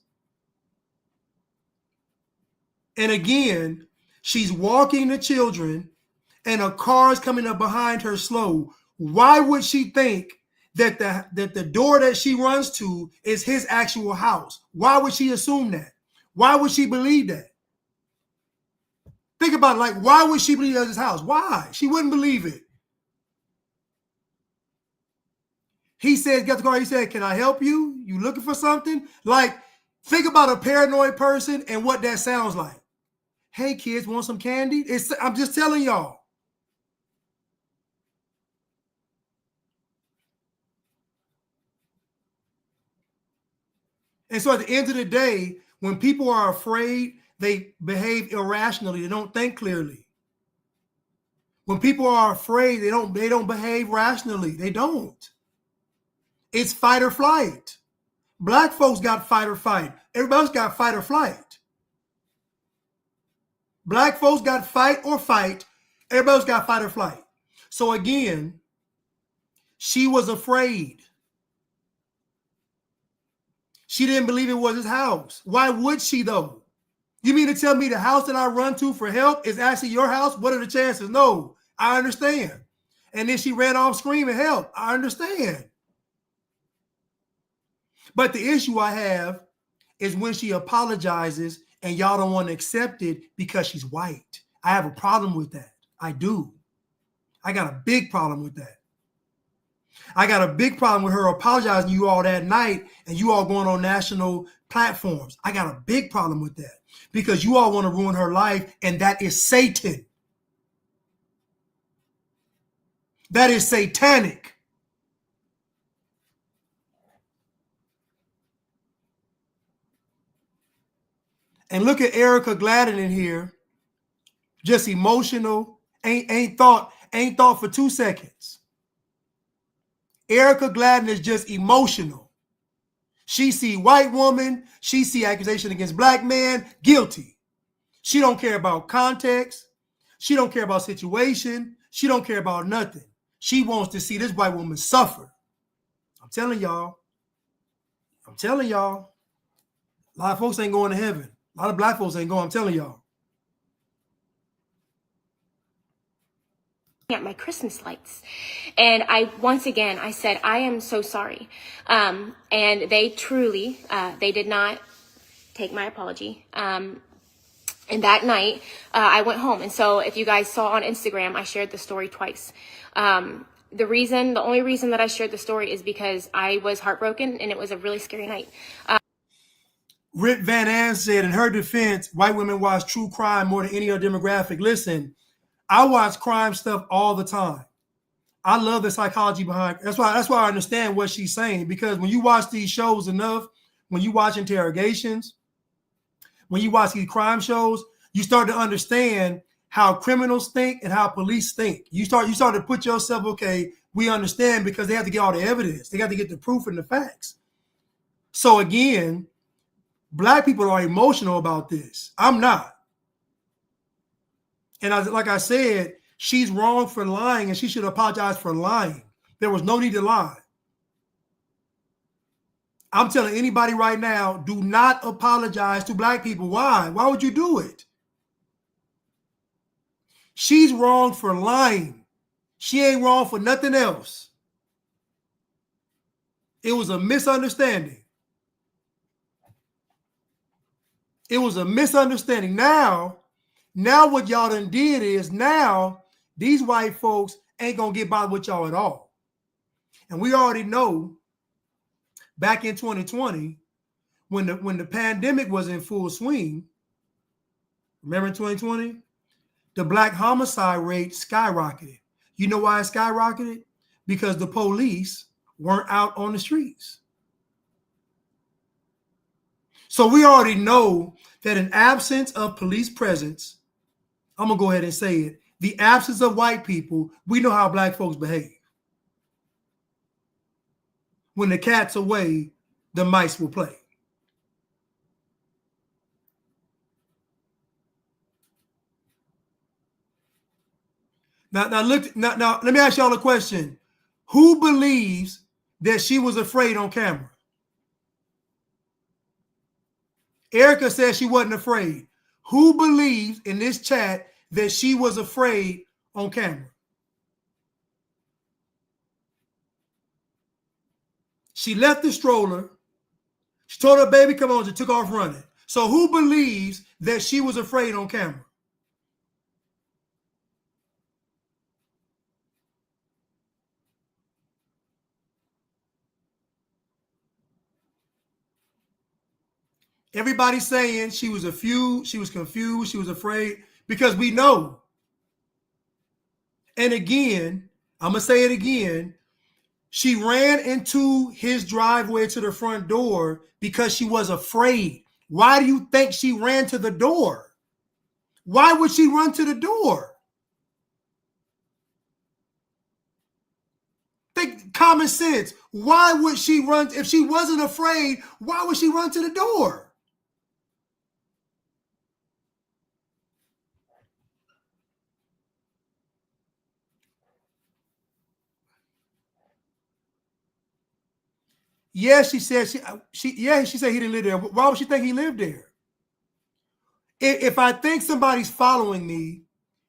And again, she's walking the children and a car is coming up behind her slow. Why would she think that the door that she runs to is his actual house? Why would she assume that? Why would she believe that? Think about it, like, why would she believe that's his house? Why? She wouldn't believe it. He said, get the car. He said, can I help you? You looking for something? Like, think about a paranoid person and what that sounds like. Hey, kids, want some candy? I'm just telling y'all. And so at the end of the day, when people are afraid, they behave irrationally. They don't think clearly. When people are afraid, they don't behave rationally. They don't. It's fight or flight. Black folks got fight or fight. Everybody else got fight or flight. Black folks got fight or fight. Everybody else got fight or flight. So again, she was afraid. She didn't believe it was his house. Why would she though? You mean to tell me the house that I run to for help is actually your house? What are the chances? No, I understand. And then she ran off screaming, help. I understand. But the issue I have is when she apologizes and y'all don't want to accept it because she's white. I have a problem with that. I do. I got a big problem with that. I got a big problem with her apologizing to you all that night and you all going on national platforms. I got a big problem with that because you all want to ruin her life, and that is Satan. That is satanic. And look at Erica Gladden in here, just emotional, ain't thought for 2 seconds. Erica Gladden is just emotional. She see white woman, she see accusation against black man, guilty. She don't care about context. She don't care about situation. She don't care about nothing. She wants to see this white woman suffer. I'm telling y'all. I'm telling y'all. A lot of folks ain't going to heaven. A lot of black folks ain't going. I'm telling y'all. At my Christmas lights, and once again I said, I am so sorry, and they truly they did not take my apology. And that night I went home, and so if you guys saw on Instagram, I shared the story twice. The only reason that I shared the story is because I was heartbroken, and it was a really scary night. Rip Van Ann said, in her defense, white women watch true crime more than any other demographic. Listen, I watch crime stuff all the time. I love the psychology behind it. That's why I understand what she's saying, because when you watch these shows enough, when you watch interrogations, when you watch these crime shows, you start to understand how criminals think and how police think. You start to put yourself, okay, we understand, because they have to get all the evidence. They got to get the proof and the facts. So again, black people are emotional about this. I'm not. And like I said, she's wrong for lying, and she should apologize for lying. There was no need to lie. I'm telling anybody right now, do not apologize to black people. Why? Why would you do it? She's wrong for lying. She ain't wrong for nothing else. It was a misunderstanding. It was a misunderstanding. Now what y'all done did is, now these white folks ain't gonna get by with y'all at all. And we already know back in 2020, when the pandemic was in full swing, remember in 2020, the black homicide rate skyrocketed. You know why it skyrocketed? Because the police weren't out on the streets. So we already know that in absence of police presence, I'm gonna go ahead and say it, the absence of white people, we know how black folks behave. When the cat's away, the mice will play. Now let me ask y'all a question. Who believes that she was afraid on camera? Erica said she wasn't afraid. Who believes in this chat that she was afraid on camera? She left the stroller. She told her baby, come on, she took off running. So who believes that she was afraid on camera? Everybody's saying she was confused, she was afraid, because we know. And again, I'm going to say it again. She ran into his driveway to the front door because she was afraid. Why do you think she ran to the door? Why would she run to the door? Think common sense. Why would she run? If she wasn't afraid, why would she run to the door? Yeah, she said she said he didn't live there. Why would she think he lived there? If I think somebody's following me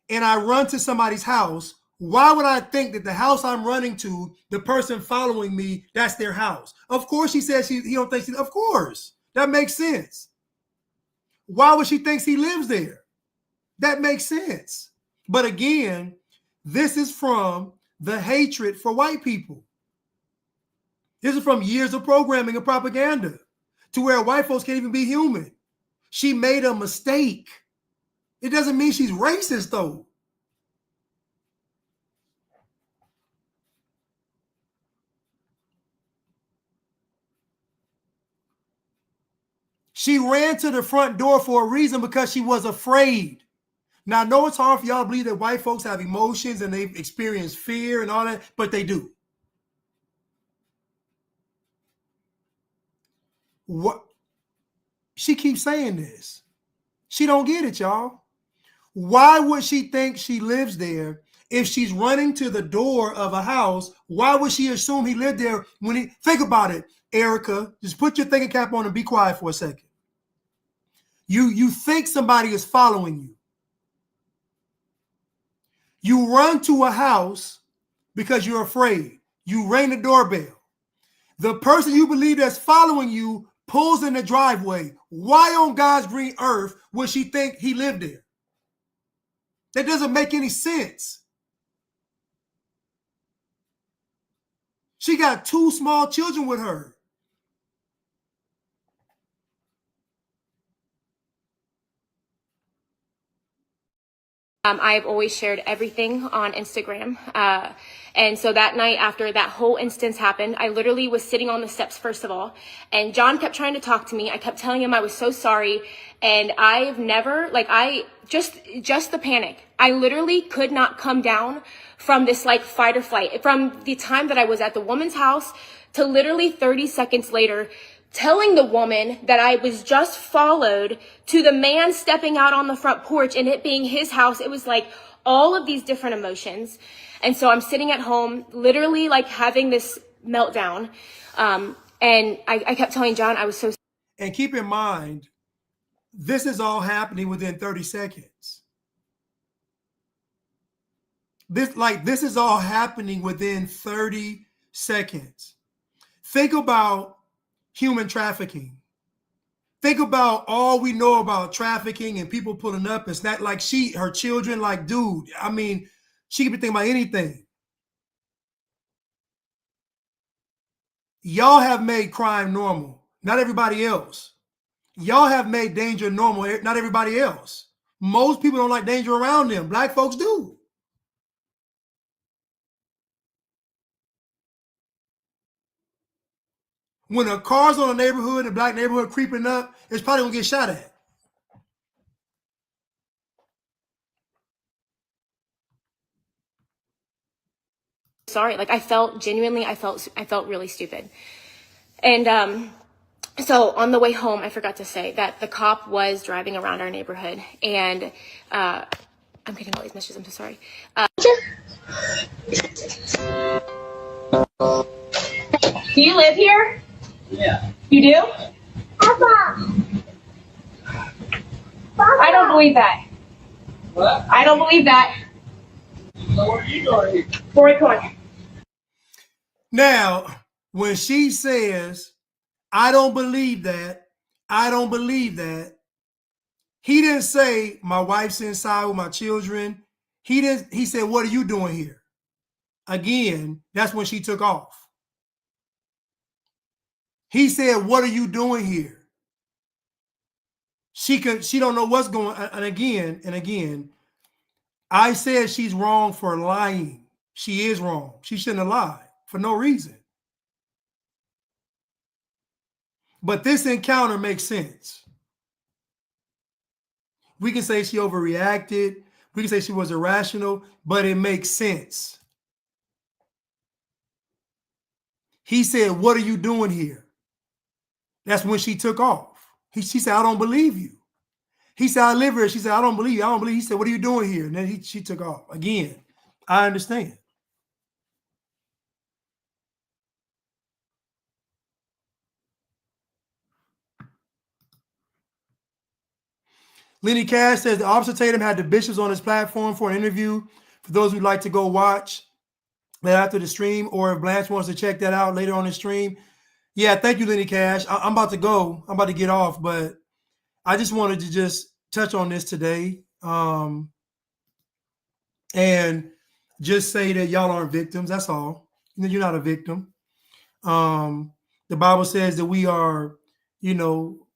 and I run to somebody's house, why would I think that the house I'm running to, the person following me, that's their house? Of course, she says he don't think of course. That makes sense. Why would she think he lives there? That makes sense. But again, this is from the hatred for white people. This is from years of programming and propaganda to where white folks can't even be human. She made a mistake. It doesn't mean she's racist, though. She ran to the front door for a reason, because she was afraid. Now, I know it's hard for y'all to believe that white folks have emotions and they've experienced fear and all that, but they do. What? She keeps saying this. She don't get it, y'all. Why would she think she lives there if she's running to the door of a house? Why would she assume he lived there when he... Think about it, Erica. Just put your thinking cap on and be quiet for a second. You think somebody is following you. You run to a house because you're afraid. You ring the doorbell. The person you believe that's following you pulls in the driveway. Why on God's green earth would she think he lived there? That doesn't make any sense. She got 2 small children with her. I've always shared everything on Instagram. And so that night after that whole instance happened, I literally was sitting on the steps, first of all, and John kept trying to talk to me. I kept telling him I was so sorry. And I've never, just the panic. I literally could not come down from this fight or flight. From the time that I was at the woman's house to literally 30 seconds later, telling the woman that I was just followed, to the man stepping out on the front porch and it being his house. It was all of these different emotions. And so I'm sitting at home, literally having this meltdown. And I kept telling John I was so... And keep in mind, this is all happening within 30 seconds. This is all happening within 30 seconds. Think about human trafficking. Think about all we know about trafficking and people pulling up. It's not like her children, dude, I mean, she could be thinking about anything. Y'all have made crime normal, not everybody else. Y'all have made danger normal, not everybody else. Most people don't like danger around them. Black folks do. When a car's on a neighborhood, a black neighborhood creeping up, it's probably gonna get shot at. sorry. Like, I felt really stupid. And so on the way home, I forgot to say that the cop was driving around our neighborhood, and I'm getting all these messages. I'm so sorry. Do you live here? Yeah. You do? Papa. I don't believe that. What? I don't believe that. So where are you going here? Forty corner. Now, when she says, I don't believe that, I don't believe that, he didn't say my wife's inside with my children. He said, what are you doing here? Again, that's when she took off. He said, what are you doing here? She don't know what's going on. And again, I said she's wrong for lying. She is wrong. She shouldn't have lied for no reason. But this encounter makes sense. We can say she overreacted. We can say she was irrational, but it makes sense. He said, what are you doing here? That's when she took off. She said, I don't believe you. He said, I live here. She said, I don't believe you. I don't believe you. He said, what are you doing here? And then she took off. Again, I understand. Lenny Cash says the Officer Tatum had the bishops on his platform for an interview. For those who'd like to go watch that after the stream, or if Blanche wants to check that out later on the stream. Yeah, thank you, Lenny Cash. I'm about to go. I'm about to get off, but I just wanted to just touch on this today. And just say that y'all aren't victims. That's all. You're not a victim. The Bible says that we are,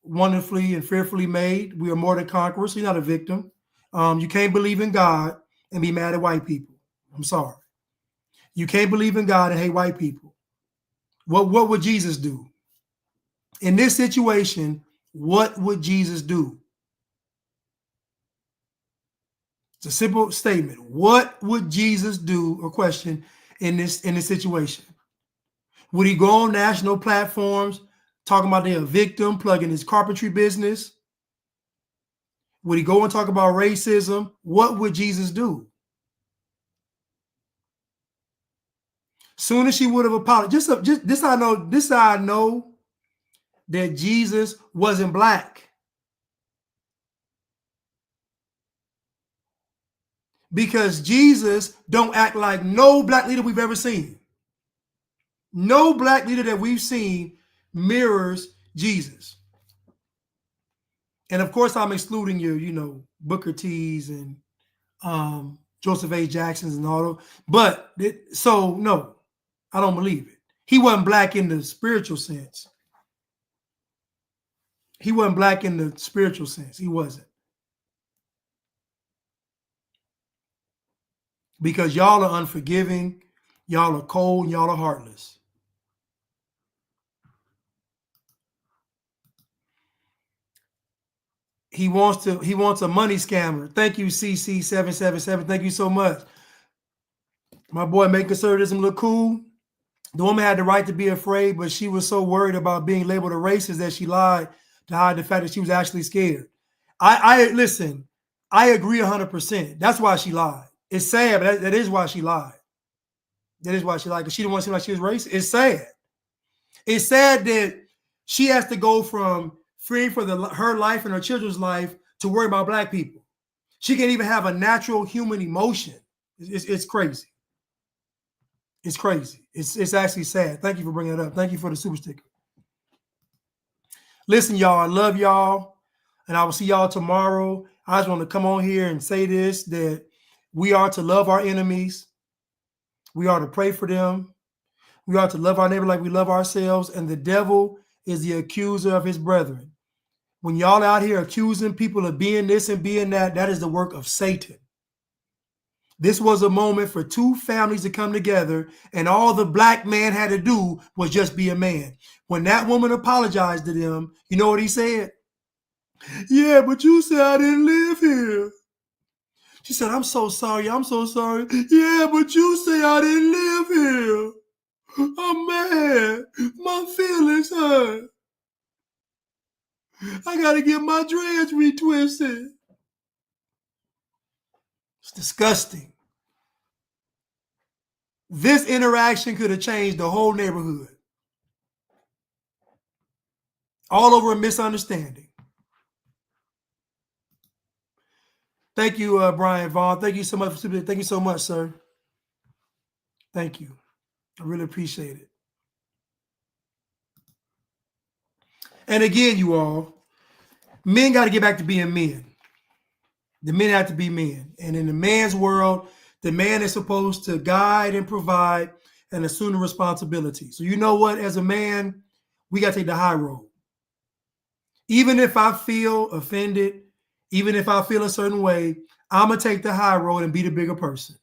wonderfully and fearfully made. We are more than conquerors. So you're not a victim. You can't believe in God and be mad at white people. I'm sorry. You can't believe in God and hate white people. What would Jesus do? In this situation, what would Jesus do? It's a simple statement. What would Jesus do, or question, in this situation? Would he go on national platforms talking about they're a victim, plugging his carpentry business? Would he go and talk about racism? What would Jesus do? Soon as she would have apologized, just this I know that Jesus wasn't black. Because Jesus don't act like no black leader we've ever seen. No black leader that we've seen mirrors Jesus. And of course, I'm excluding your, Booker T's and Joseph A. Jackson's and all those. But so no, I don't believe it. He wasn't black in the spiritual sense. He wasn't black in the spiritual sense. He wasn't. Because y'all are unforgiving, y'all are cold, y'all are heartless. He wants a money scammer. Thank you, CC777. Thank you so much. My boy make conservatism look cool. The woman had the right to be afraid, but she was so worried about being labeled a racist that she lied to hide the fact that she was actually scared. I listen, I agree 100%. That's why she lied. It's sad, but that is why she lied. That is why she lied, because she didn't want to seem like she was racist. It's sad. It's sad that she has to go from fearing for her life and her children's life to worry about black people. She can't even have a natural human emotion. It's crazy. It's crazy. It's actually sad. Thank you for bringing it up. Thank you for the super sticker. Listen, y'all, I love y'all, and I will see y'all tomorrow. I just want to come on here and say this, that we are to love our enemies. We are to pray for them. We are to love our neighbor like we love ourselves, and the devil is the accuser of his brethren. When y'all out here accusing people of being this and being that, that is the work of Satan. This was a moment for two families to come together, and all the black man had to do was just be a man. When that woman apologized to them, you know what he said? Yeah, but you said I didn't live here. She said, I'm so sorry. I'm so sorry. Yeah, but you say I didn't live here. I'm mad. My feelings hurt. I got to get my dreads retwisted. It's disgusting. This interaction could have changed the whole neighborhood. All over a misunderstanding. Thank you, Brian Vaughn. Thank you so much. Thank you so much, sir. Thank you. I really appreciate it. And again, you all, men got to get back to being men. The men have to be men. And in the man's world, the man is supposed to guide and provide and assume the responsibility. So you know what? As a man, we got to take the high road. Even if I feel offended, even if I feel a certain way, I'm going to take the high road and be the bigger person.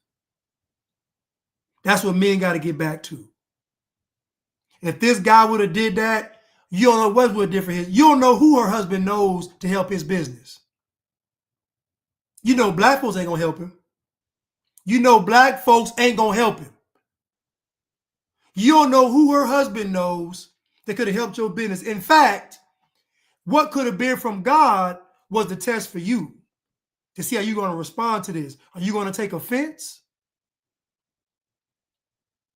That's what men got to get back to. If this guy would have did that, you don't know what would different. You don't know who her husband knows to help his business. You know black folks ain't going to help him. You know black folks ain't going to help him. You don't know who her husband knows that could have helped your business. In fact, what could have been from God was the test for you to see how you're going to respond to this. Are you going to take offense?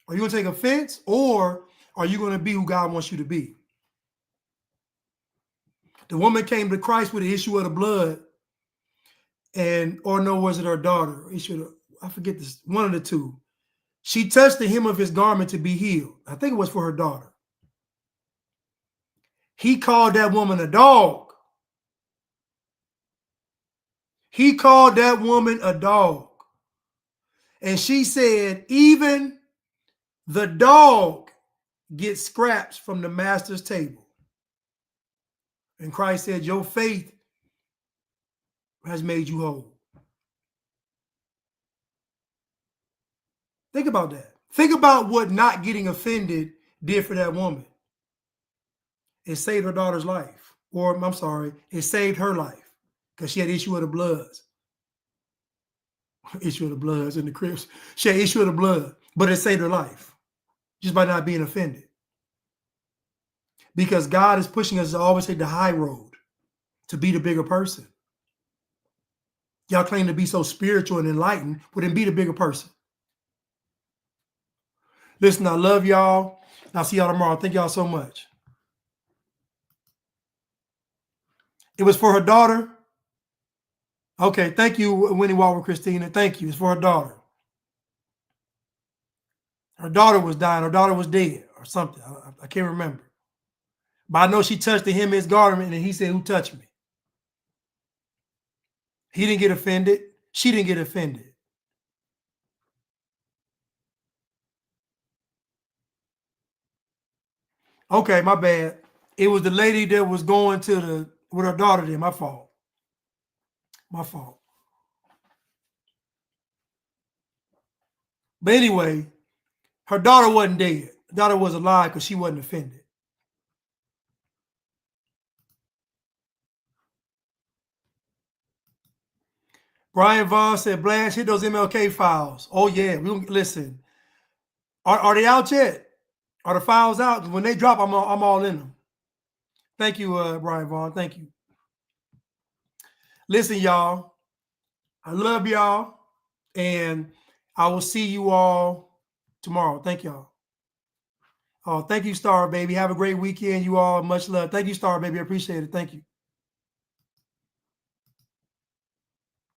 Are you going to take offense, or are you going to be who God wants you to be? The woman came to Christ with the issue of the blood, or no, was it her daughter? I forget this, one of the two. She touched the hem of his garment to be healed. I think it was for her daughter. He called that woman a dog. He called that woman a dog. And she said, even the dog gets scraps from the master's table. And Christ said, your faith has made you whole. Think about that. Think about what not getting offended did for that woman. It saved her daughter's life. Or, I'm sorry, it saved her life because she had issue of the bloods. Issue of the bloods in the Crips. She had issue of the blood, but it saved her life just by not being offended. Because God is pushing us to always take the high road, to be the bigger person. Y'all claim to be so spiritual and enlightened, well, then be the bigger person. Listen, I love y'all. I'll see y'all tomorrow. Thank y'all so much. It was for her daughter. Okay, thank you, Winnie Walker, Christina. Thank you. It's for her daughter. Her daughter was dying. Her daughter was dead or something. I can't remember. But I know she touched the hem of his garment, and he said, who touched me? He didn't get offended. She didn't get offended. Okay, my bad. It was the lady that was going with her daughter there. My fault. My fault. But anyway, her daughter wasn't dead. Her daughter was alive because she wasn't offended. Brian Vaughn said, Blanche, hit those MLK files. Oh, yeah. Listen. Are they out yet? Are the files out? Because when they drop, I'm all in them. Thank you, Brian Vaughn. Thank you. Listen, y'all. I love y'all. And I will see you all tomorrow. Thank y'all. Oh, thank you, Star Baby. Have a great weekend, you all. Much love. Thank you, Star Baby. I appreciate it. Thank you.